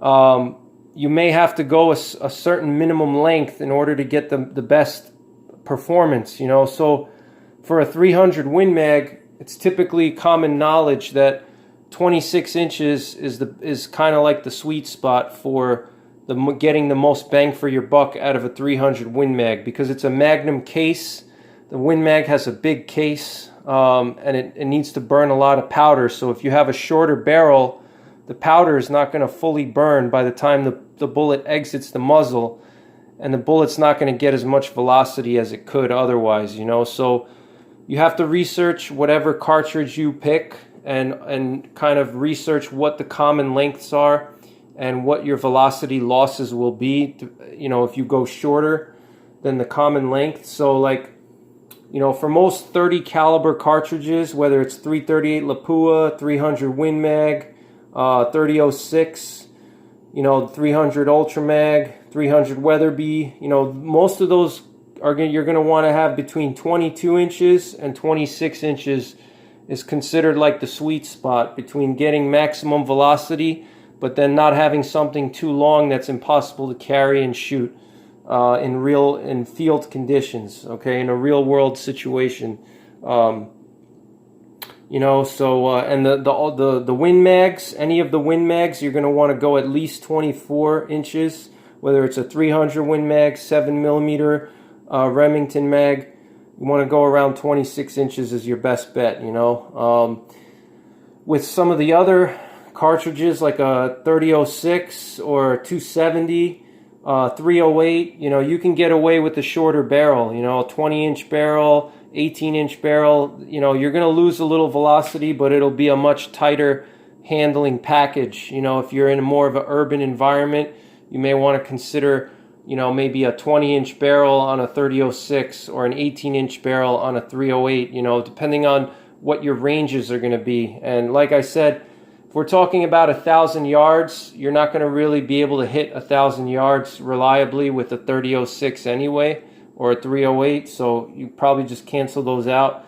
you may have to go a certain minimum length in order to get the best performance, So for a 300 Win Mag, it's typically common knowledge that 26 inches is kind of like the sweet spot for getting the most bang for your buck out of a 300 Win Mag, because it's a Magnum case, The Win Mag has a big case, and it needs to burn a lot of powder. So if you have a shorter barrel, the powder is not going to fully burn by the time the bullet exits the muzzle, and the bullet's not going to get as much velocity as it could otherwise, you know. So you have to research whatever cartridge you pick and kind of research what the common lengths are and what your velocity losses will be, you know, if you go shorter than the common length. So like, you know, for most 30 caliber cartridges, whether it's 338 Lapua, 300 Win Mag, 3006, you know, 300 Ultra Mag, 300 Weatherby, you know, most of those you're going to want to have between 22 inches and 26 inches is considered like the sweet spot between getting maximum velocity, but then not having something too long that's impossible to carry and shoot in field conditions, okay, in a real world situation. You know, so and the Win Mags, any of the Win Mags, you're going to want to go at least 24 inches, whether it's a 300 Win Mag, 7mm Remington mag. You want to go around 26 inches is your best bet, you know. With some of the other cartridges like a 3006 or 270, 308, you know, you can get away with a shorter barrel, you know, a 20-inch barrel, 18-inch barrel. You know, you're going to lose a little velocity, but it'll be a much tighter handling package. You know, if you're in more of an urban environment, you may want to consider, you know, maybe a 20-inch barrel on a 3006 or an 18-inch barrel on a 308, you know, depending on what your ranges are going to be. And like I said, if we're talking about 1,000 yards, you're not going to really be able to hit 1,000 yards reliably with a 3006 anyway, or a 308, so you probably just cancel those out.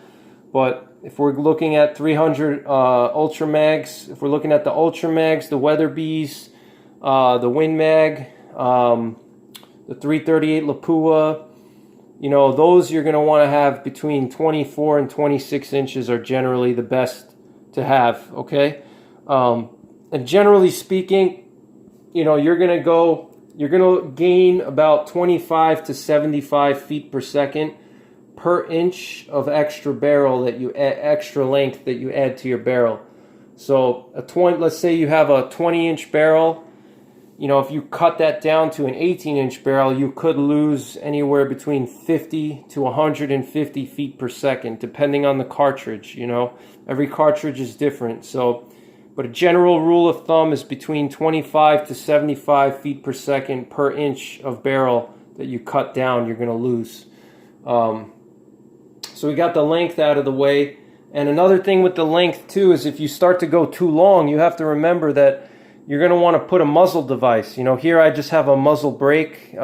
But if we're looking at 300 Ultra Mags, if we're looking at the Ultra Mags, the Weatherbys, the Win Mag, the 338 Lapua, you know, those you're going to want to have between 24 and 26 inches are generally the best to have, okay? And generally speaking, you know, you're going to gain about 25 to 75 feet per second per inch of extra barrel that you add, extra length that you add to your barrel. So let's say you have a 20-inch barrel. You know, if you cut that down to an 18-inch barrel, you could lose anywhere between 50 to 150 feet per second, depending on the cartridge. You know, every cartridge is different. So, but a general rule of thumb is between 25 to 75 feet per second per inch of barrel that you cut down, you're going to lose. So we got the length out of the way. And another thing with the length too is if you start to go too long, you have to remember that you're going to want to put a muzzle device. You know, here I just have a muzzle brake. You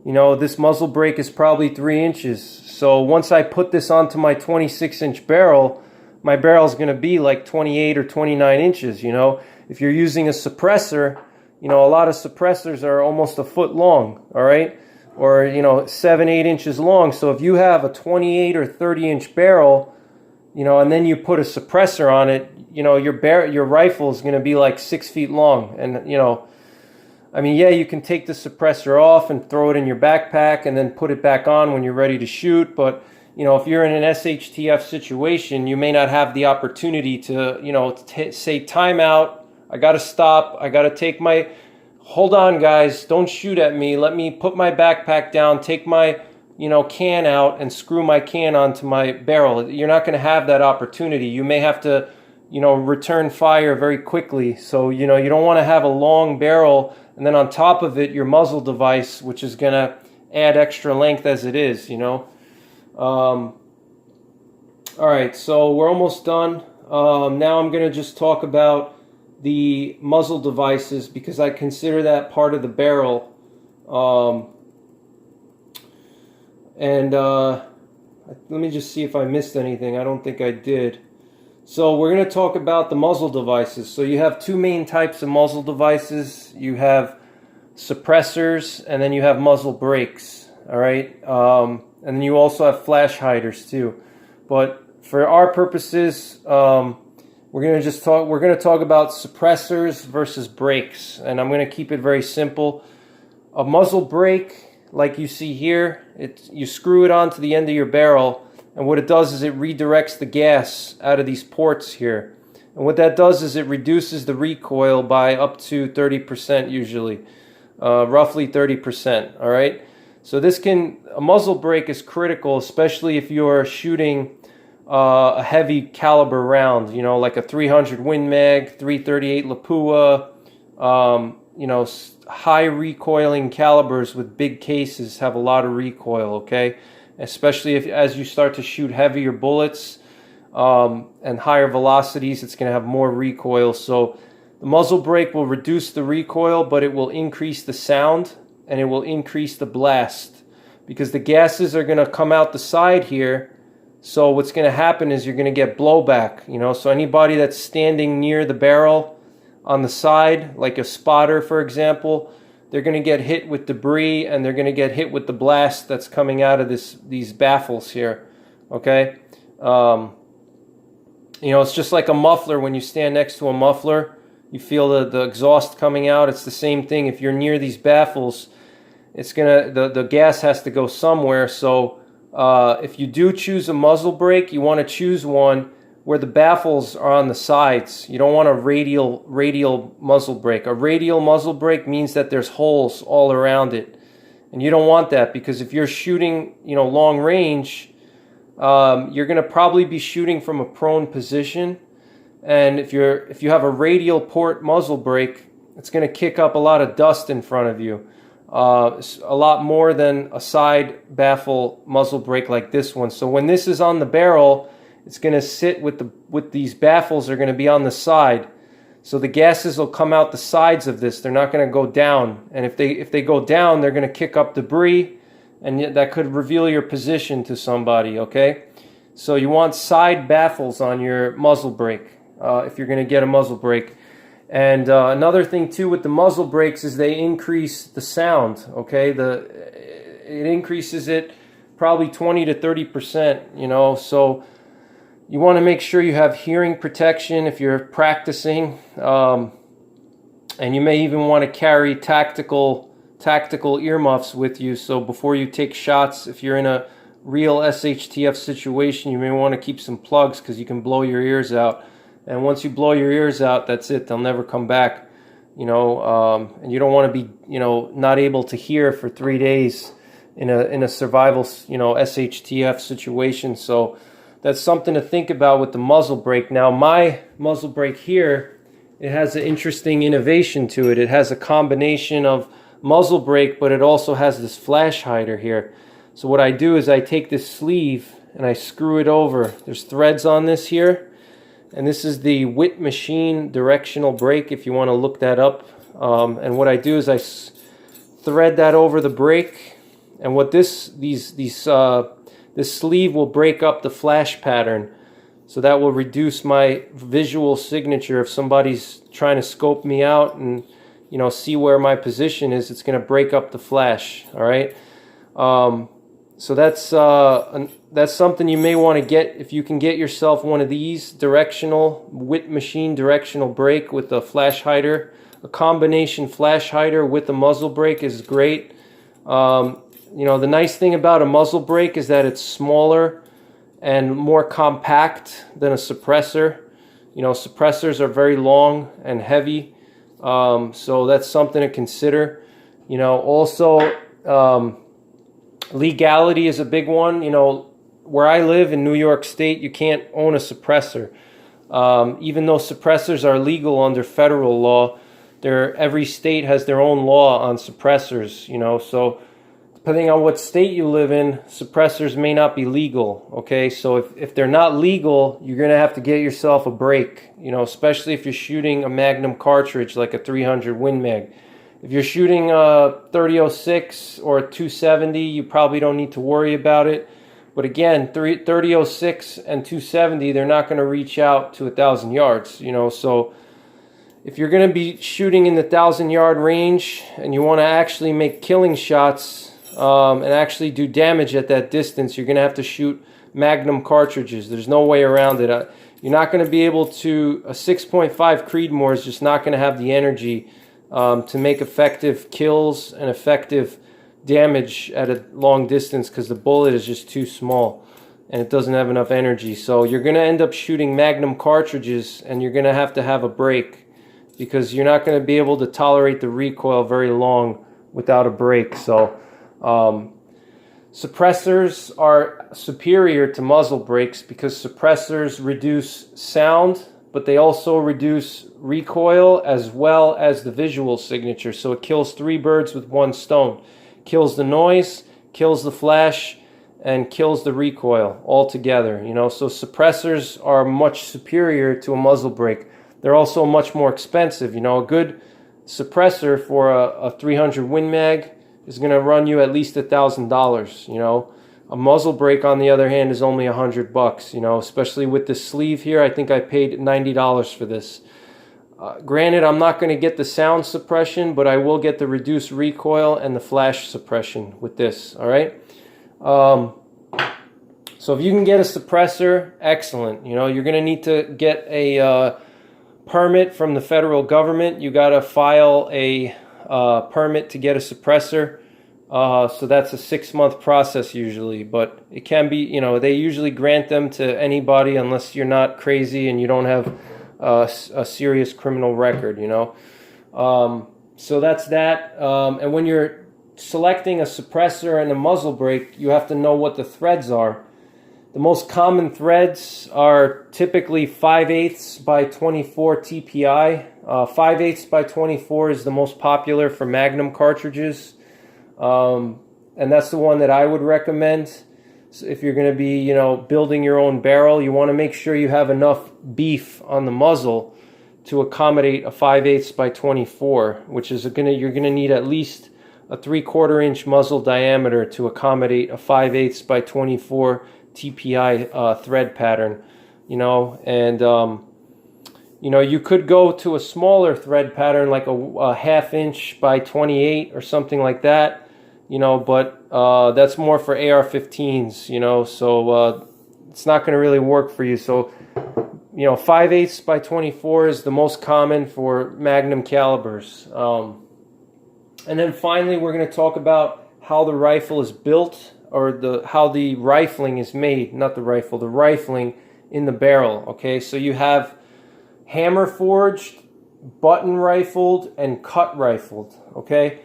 know, this muzzle brake is probably 3 inches. So once I put this onto my 26-inch barrel, my barrel is going to be like 28 or 29 inches, you know. If you're using a suppressor, you know, a lot of suppressors are almost a foot long, all right? Or, you know, 7, 8 inches long. So if you have a 28 or 30-inch barrel, you know, and then you put a suppressor on it, you know, your rifle is going to be like 6 feet long. And, you know, I mean, yeah, you can take the suppressor off and throw it in your backpack and then put it back on when you're ready to shoot. But, you know, if you're in an SHTF situation, you may not have the opportunity to, you know, say, time out, I got to stop, I got to take my, hold on guys, don't shoot at me, let me put my backpack down, take my, you know, can out and screw my can onto my barrel. You're not going to have that opportunity. You may have to, you know, return fire very quickly. So, you know, you don't want to have a long barrel and then on top of it, your muzzle device, which is going to add extra length as it is, you know. All right, so we're almost done. Now I'm going to just talk about the muzzle devices because I consider that part of the barrel. Let me just see if I missed anything. I don't think I did. So we're going to talk about the muzzle devices. So you have two main types of muzzle devices. You have suppressors and then you have muzzle brakes. All right. And then you also have flash hiders too. But for our purposes, we're going to talk about suppressors versus brakes, and I'm going to keep it very simple. A muzzle brake, like you see here, you screw it onto the end of your barrel, and what it does is it redirects the gas out of these ports here. And what that does is it reduces the recoil by up to 30% usually, roughly 30%, all right? So a muzzle brake is critical, especially if you're shooting a heavy caliber round, you know, like a 300 Win Mag, 338 Lapua, you know, high recoiling calibers with big cases have a lot of recoil, okay? Especially as you start to shoot heavier bullets and higher velocities, it's going to have more recoil. So the muzzle brake will reduce the recoil, but it will increase the sound and it will increase the blast because the gases are going to come out the side here. So what's going to happen is you're going to get blowback, you know. So anybody that's standing near the barrel on the side, like a spotter, for example, they're going to get hit with debris and they're going to get hit with the blast that's coming out of these baffles here, okay? You know, it's just like a muffler. When you stand next to a muffler, you feel the exhaust coming out. It's the same thing. If you're near these baffles, it's the gas has to go somewhere. So if you do choose a muzzle brake, you want to choose one where the baffles are on the sides. You don't want a radial muzzle brake. A radial muzzle brake means that there's holes all around it, and you don't want that because if you're shooting, you know, long range, you're going to probably be shooting from a prone position, and if you have a radial port muzzle brake, it's going to kick up a lot of dust in front of you, a lot more than a side baffle muzzle brake like this one. So when this is on the barrel, it's going to sit with these baffles are going to be on the side, so the gases will come out the sides of this. They're not going to go down, and if they go down, they're going to kick up debris, and that could reveal your position to somebody, okay? So you want side baffles on your muzzle brake if you're going to get a muzzle brake. And another thing too with the muzzle brakes is they increase the sound, okay? It increases it probably 20 to 30%, you know, so you want to make sure you have hearing protection if you're practicing, and you may even want to carry tactical earmuffs with you. So before you take shots, if you're in a real SHTF situation, you may want to keep some plugs because you can blow your ears out. And once you blow your ears out, that's it. They'll never come back, you know. And you don't want to be, you know, not able to hear for 3 days in a survival, you know, SHTF situation. So that's something to think about with the muzzle brake. Now, my muzzle brake here, it has an interesting innovation to it. It has a combination of muzzle brake, but it also has this flash hider here. So what I do is I take this sleeve and I screw it over. There's threads on this here, and this is the Whit Machine directional brake if you want to look that up. And what I do is I thread that over the brake, and what this sleeve will break up the flash pattern, so that will reduce my visual signature. If somebody's trying to scope me out and, you know, see where my position is, it's going to break up the flash, all right? So that's something you may want to get. If you can get yourself one of these directional Whit Machine directional brake with a flash hider, a combination flash hider with a muzzle brake is great. You know, the nice thing about a muzzle brake is that it's smaller and more compact than a suppressor. You know, suppressors are very long and heavy, so that's something to consider. You know, also legality is a big one. You know, where I live in New York State, you can't own a suppressor. Even though suppressors are legal under federal law, every state has their own law on suppressors, you know, so depending on what state you live in, suppressors may not be legal, okay? So if they're not legal, you're going to have to get yourself a brake, you know, especially if you're shooting a Magnum cartridge like a 300 Win Mag. If you're shooting a 3006 or a 270, you probably don't need to worry about it. But again, 3006 and 270, they're not going to reach out to 1,000 yards, you know, so if you're going to be shooting in the 1,000-yard range and you want to actually make killing shots and actually do damage at that distance, you're going to have to shoot Magnum cartridges. There's no way around it. You're not going to be able to, a 6.5 Creedmoor is just not going to have the energy to make effective kills and effective damage at a long distance because the bullet is just too small and it doesn't have enough energy. So you're going to end up shooting Magnum cartridges, and you're going to have a break, because you're not going to be able to tolerate the recoil very long without a break. So suppressors are superior to muzzle brakes because suppressors reduce sound, but they also reduce recoil as well as the visual signature. So it kills 3 birds with 1 stone. Kills the noise, kills the flash, and kills the recoil all together. So suppressors are much superior to a muzzle brake. They're also much more expensive. A good suppressor for a 300 Win Mag is going to run you at least $1,000. A muzzle brake, on the other hand, is only $100. Especially with this sleeve here. I think I paid $90 for this. Granted, I'm not going to get the sound suppression, but I will get the reduced recoil and the flash suppression with this. All right. So if you can get a suppressor, excellent. You're going to need to get a permit from the federal government. You got to file a permit to get a suppressor. So that's a 6-month process usually, but it can be, they usually grant them to anybody unless you're not crazy and you don't have a serious criminal record. So that's that. And when you're selecting a suppressor and a muzzle brake, you have to know what the threads are. The most common threads are typically 5/8 by 24 TPI. 5/8 by 24 is the most popular for Magnum cartridges, and that's the one that I would recommend. So if you're going to be, building your own barrel, you want to make sure you have enough beef on the muzzle to accommodate a 5/8 by 24, which is you're going to need at least a 3/4 inch muzzle diameter to accommodate a 5/8 by 24 TPI thread pattern. And you could go to a smaller thread pattern like a 1/2 inch by 28 or something like that, but that's more for AR-15s, so it's not going to really work for you. So 5/8 by 24 is the most common for Magnum calibers. And then finally, we're going to talk about how the rifle is built, or how the rifling is made, not the rifle, the rifling in the barrel. Okay, so you have hammer forged, button rifled, and cut rifled. Okay,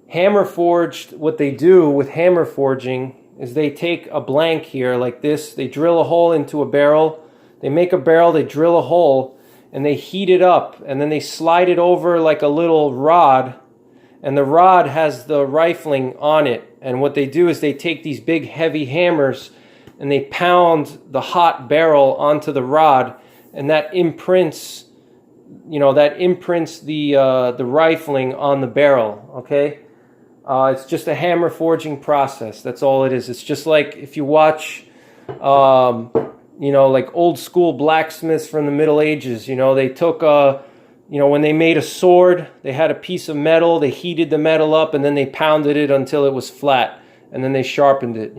hammer forged, what they do with hammer forging is they take a blank here like this, they drill a hole into a barrel, they make a barrel, they drill a hole, and they heat it up, and then they slide it over like a little rod, and the rod has the rifling on it. And what they do is they take these big heavy hammers and they pound the hot barrel onto the rod, and that imprints, the rifling on the barrel. Okay, it's just a hammer forging process. That's all it is. It's just like if you watch, like old school blacksmiths from the Middle Ages. They took when they made a sword, they had a piece of metal, they heated the metal up, and then they pounded it until it was flat, and then they sharpened it.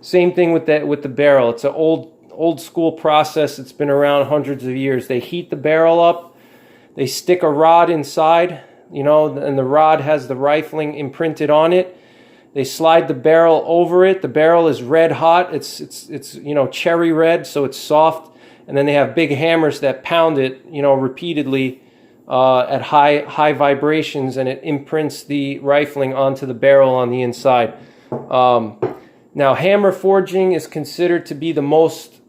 Same thing with the barrel. It's an old school process. It's been around hundreds of years. They heat the barrel up, they stick a rod inside, and the rod has the rifling imprinted on it. They slide the barrel over it. The barrel is red hot. It's cherry red, so it's soft. And then they have big hammers that pound it, repeatedly at high vibrations, and it imprints the rifling onto the barrel on the inside. Now, hammer forging is considered to be the most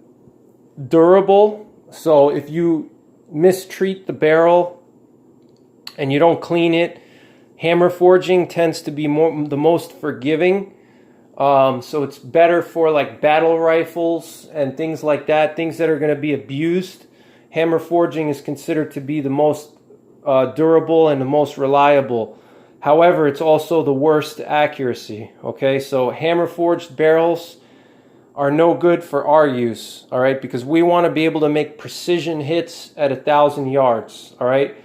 durable. So if you mistreat the barrel and you don't clean it, hammer forging tends to be the most forgiving. So it's better for like battle rifles and things like that, things that are going to be abused. Hammer forging is considered to be the most durable and the most reliable. However, it's also the worst accuracy. Okay, so hammer forged barrels are no good for our use. All right, because we want to be able to make precision hits at 1,000 yards. All right,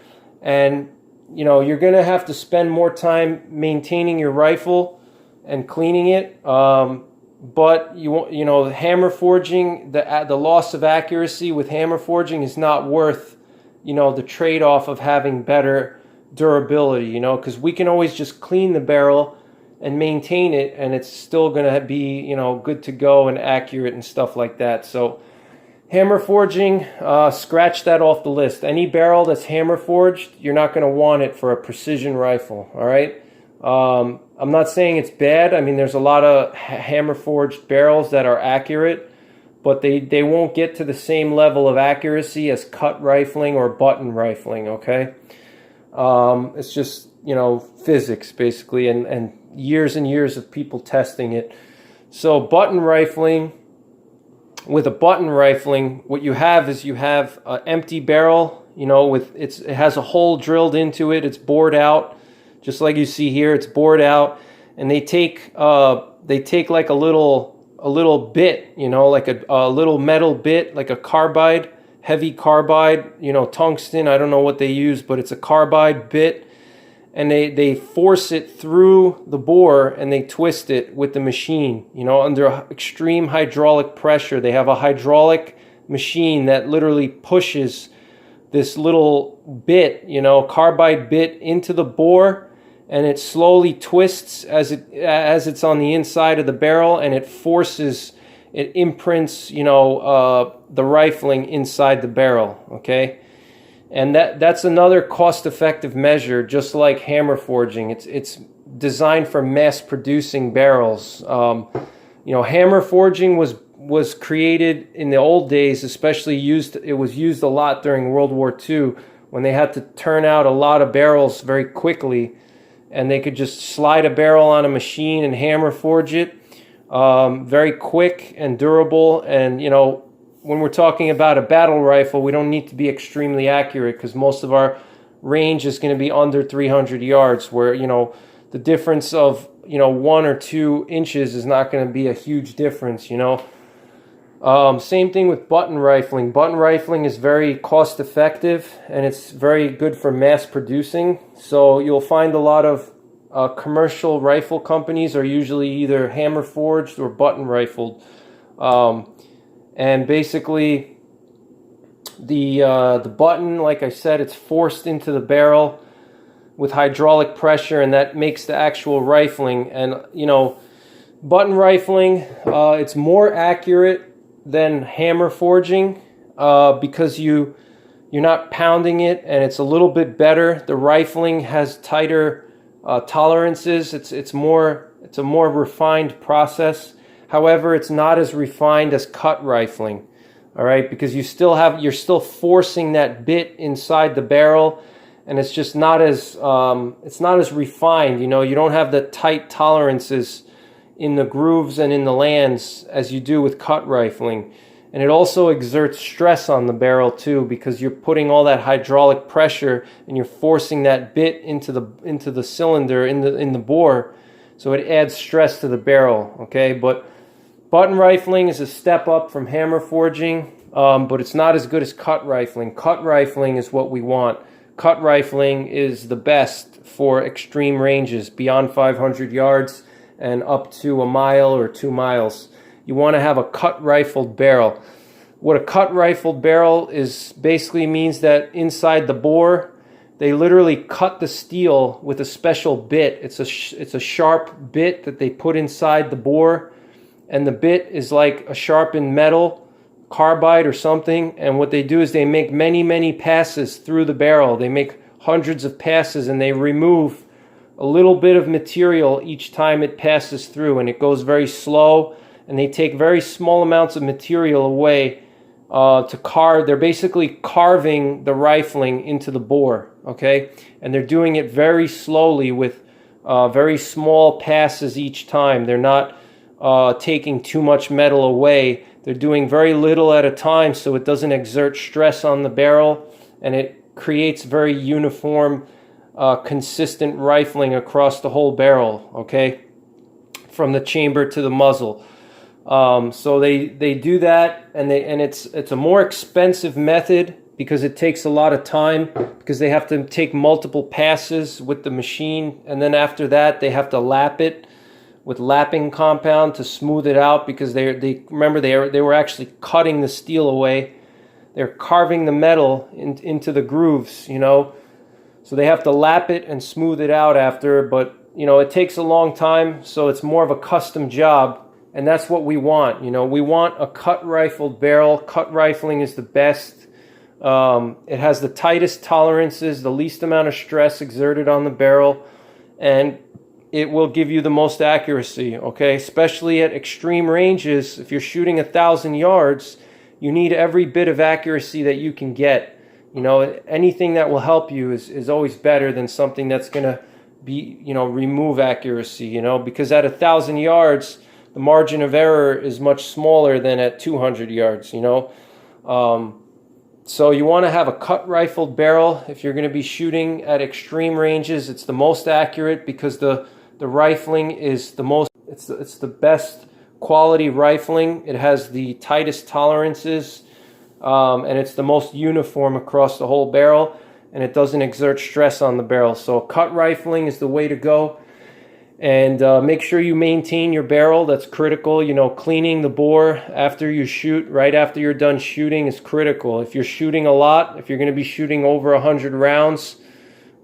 and you're going to have to spend more time maintaining your rifle and cleaning it. But hammer forging, the loss of accuracy with hammer forging is not worth the trade-off of having better durability. Because we can always just clean the barrel, and maintain it, and it's still going to be, you know, good to go and accurate and stuff like that. So hammer forging, scratch that off the list. Any barrel that's hammer forged, you're not going to want it for a precision rifle, all right? I'm not saying it's bad. I mean, there's a lot of hammer forged barrels that are accurate, but they won't get to the same level of accuracy as cut rifling or button rifling, okay? It's just, you know, physics basically, and years of people testing it. So button rifling, with a button rifling, what you have is you have an empty barrel, you know, with it has a hole drilled into it. It's bored out, just like you see here. It's bored out, and they take like a little bit, you know, like a little metal bit, like a carbide, heavy carbide, you know, tungsten. I don't know what they use, but it's a carbide bit. And they force it through the bore, and they twist it with the machine, you know, under extreme hydraulic pressure. They have a hydraulic machine that literally pushes this little bit, you know, carbide bit into the bore, and it slowly twists as it's on the inside of the barrel, and it imprints, you know, the rifling inside the barrel, okay? And that's another cost-effective measure, just like hammer forging. It's designed for mass-producing barrels. You know, hammer forging was created in the old days, especially it was used a lot during World War II, when they had to turn out a lot of barrels very quickly, and they could just slide a barrel on a machine and hammer forge it. Very quick and durable, and, you know, when we're talking about a battle rifle, we don't need to be extremely accurate, because most of our range is going to be under 300 yards, where, you know, the difference of, you know, 1 or 2 inches is not going to be a huge difference, you know. Same thing with button rifling. Button rifling is very cost effective, and it's very good for mass producing. So you'll find a lot of commercial rifle companies are usually either hammer forged or button rifled. And basically, the button, like I said, it's forced into the barrel with hydraulic pressure, and that makes the actual rifling. And, you know, button rifling, it's more accurate than hammer forging, because you're not pounding it, and it's a little bit better. The rifling has tighter tolerances. It's a more refined process. However, it's not as refined as cut rifling, all right? Because you're still forcing that bit inside the barrel, and it's just not as refined. You know, you don't have the tight tolerances in the grooves and in the lands as you do with cut rifling. And it also exerts stress on the barrel too, because you're putting all that hydraulic pressure and you're forcing that bit into the cylinder in the bore, so it adds stress to the barrel. Okay, but button rifling is a step up from hammer forging, but it's not as good as cut rifling. Cut rifling is what we want. Cut rifling is the best for extreme ranges beyond 500 yards and up to a mile or 2 miles. You want to have a cut rifled barrel. What a cut rifled barrel is basically means that inside the bore, they literally cut the steel with a special bit. It's a sharp bit that they put inside the bore, and the bit is like a sharpened metal, carbide or something, and what they do is they make many passes through the barrel. They make hundreds of passes, and they remove a little bit of material each time it passes through, and it goes very slow, and they take very small amounts of material away to carve. They're basically carving the rifling into the bore, okay? And they're doing it very slowly with very small passes each time. They're not taking too much metal away. They're doing very little at a time, so it doesn't exert stress on the barrel, and it creates very uniform, consistent rifling across the whole barrel, okay? From the chamber to the muzzle. So they do that, and it's a more expensive method because it takes a lot of time, because they have to take multiple passes with the machine, and then after that they have to lap it with lapping compound to smooth it out, because they were actually cutting the steel away. They're carving the metal into the grooves, you know. So they have to lap it and smooth it out after, but you know, it takes a long time, so it's more of a custom job, and that's what we want. You know, we want a cut rifled barrel. Cut rifling is the best. It has the tightest tolerances, the least amount of stress exerted on the barrel, and it will give you the most accuracy, okay? Especially at extreme ranges. If you're shooting 1,000 yards, you need every bit of accuracy that you can get. You know, anything that will help you is always better than something that's going to be, you know, remove accuracy, you know, because at 1,000 yards, the margin of error is much smaller than at 200 yards, you know. So you want to have a cut rifled barrel if you're going to be shooting at extreme ranges. It's the most accurate because the rifling is the most, it's the best quality rifling. It has the tightest tolerances, and it's the most uniform across the whole barrel, and it doesn't exert stress on the barrel. So cut rifling is the way to go. And make sure you maintain your barrel. That's critical. You know, cleaning the bore after you shoot, right after you're done shooting, is critical. If you're shooting a lot, if you're going to be shooting over 100 rounds,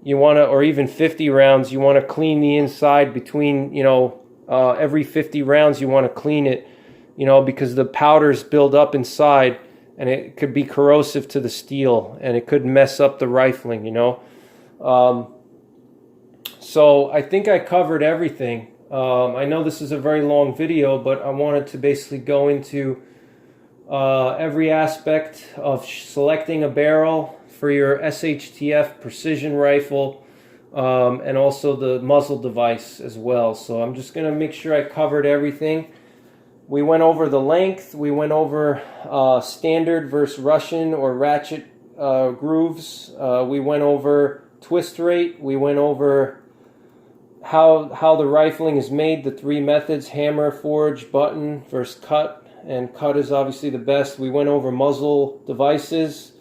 you want to, or even 50 rounds, you want to clean the inside between, you know, every 50 rounds you want to clean it, you know, because the powders build up inside and it could be corrosive to the steel and it could mess up the rifling, you know. So I think I covered everything. I know this is a very long video, but I wanted to basically go into every aspect of selecting a barrel for your SHTF precision rifle, and also the muzzle device as well. So I'm just going to make sure I covered everything. We went over the length. We went over standard versus Russian or ratchet grooves. We went over twist rate. We went over how the rifling is made, the three methods: hammer, forge, button versus cut, and cut is obviously the best. We went over muzzle devices.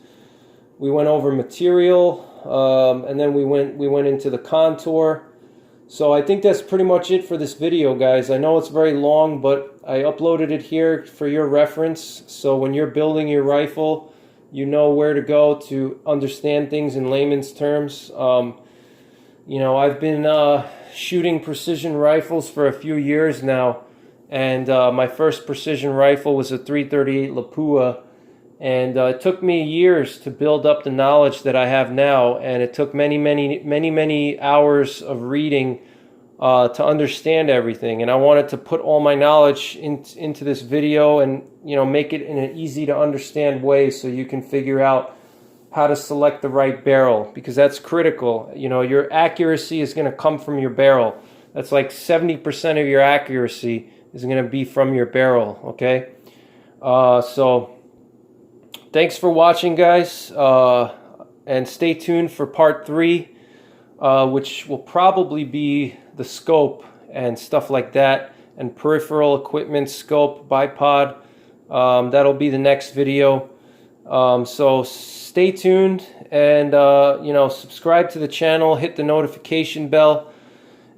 We went over material, and then we went into the contour. So I think that's pretty much it for this video, guys. I know it's very long, but I uploaded it here for your reference. So when you're building your rifle, you know where to go to understand things in layman's terms. You know, I've been shooting precision rifles for a few years now, and my first precision rifle was a 338 Lapua, and it took me years to build up the knowledge that I have now, and it took many hours of reading to understand everything. And I wanted to put all my knowledge into this video and, you know, make it in an easy to understand way so you can figure out how to select the right barrel, because that's critical. You know, your accuracy is going to come from your barrel. That's like 70% of your accuracy is going to be from your barrel, okay? So thanks for watching, guys, and stay tuned for part 3, which will probably be the scope and stuff like that, and peripheral equipment, scope, bipod. That'll be the next video. So stay tuned, and you know, subscribe to the channel, hit the notification bell,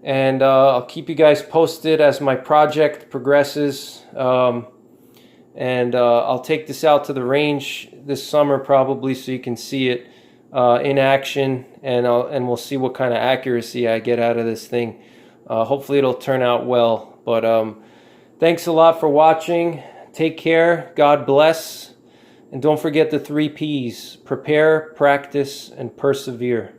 and I'll keep you guys posted as my project progresses. And I'll take this out to the range this summer probably, so you can see it in action, and we'll see what kind of accuracy I get out of this thing. Hopefully it'll turn out well. But thanks a lot for watching. Take care. God bless. And don't forget the 3 Ps: prepare, practice, and persevere.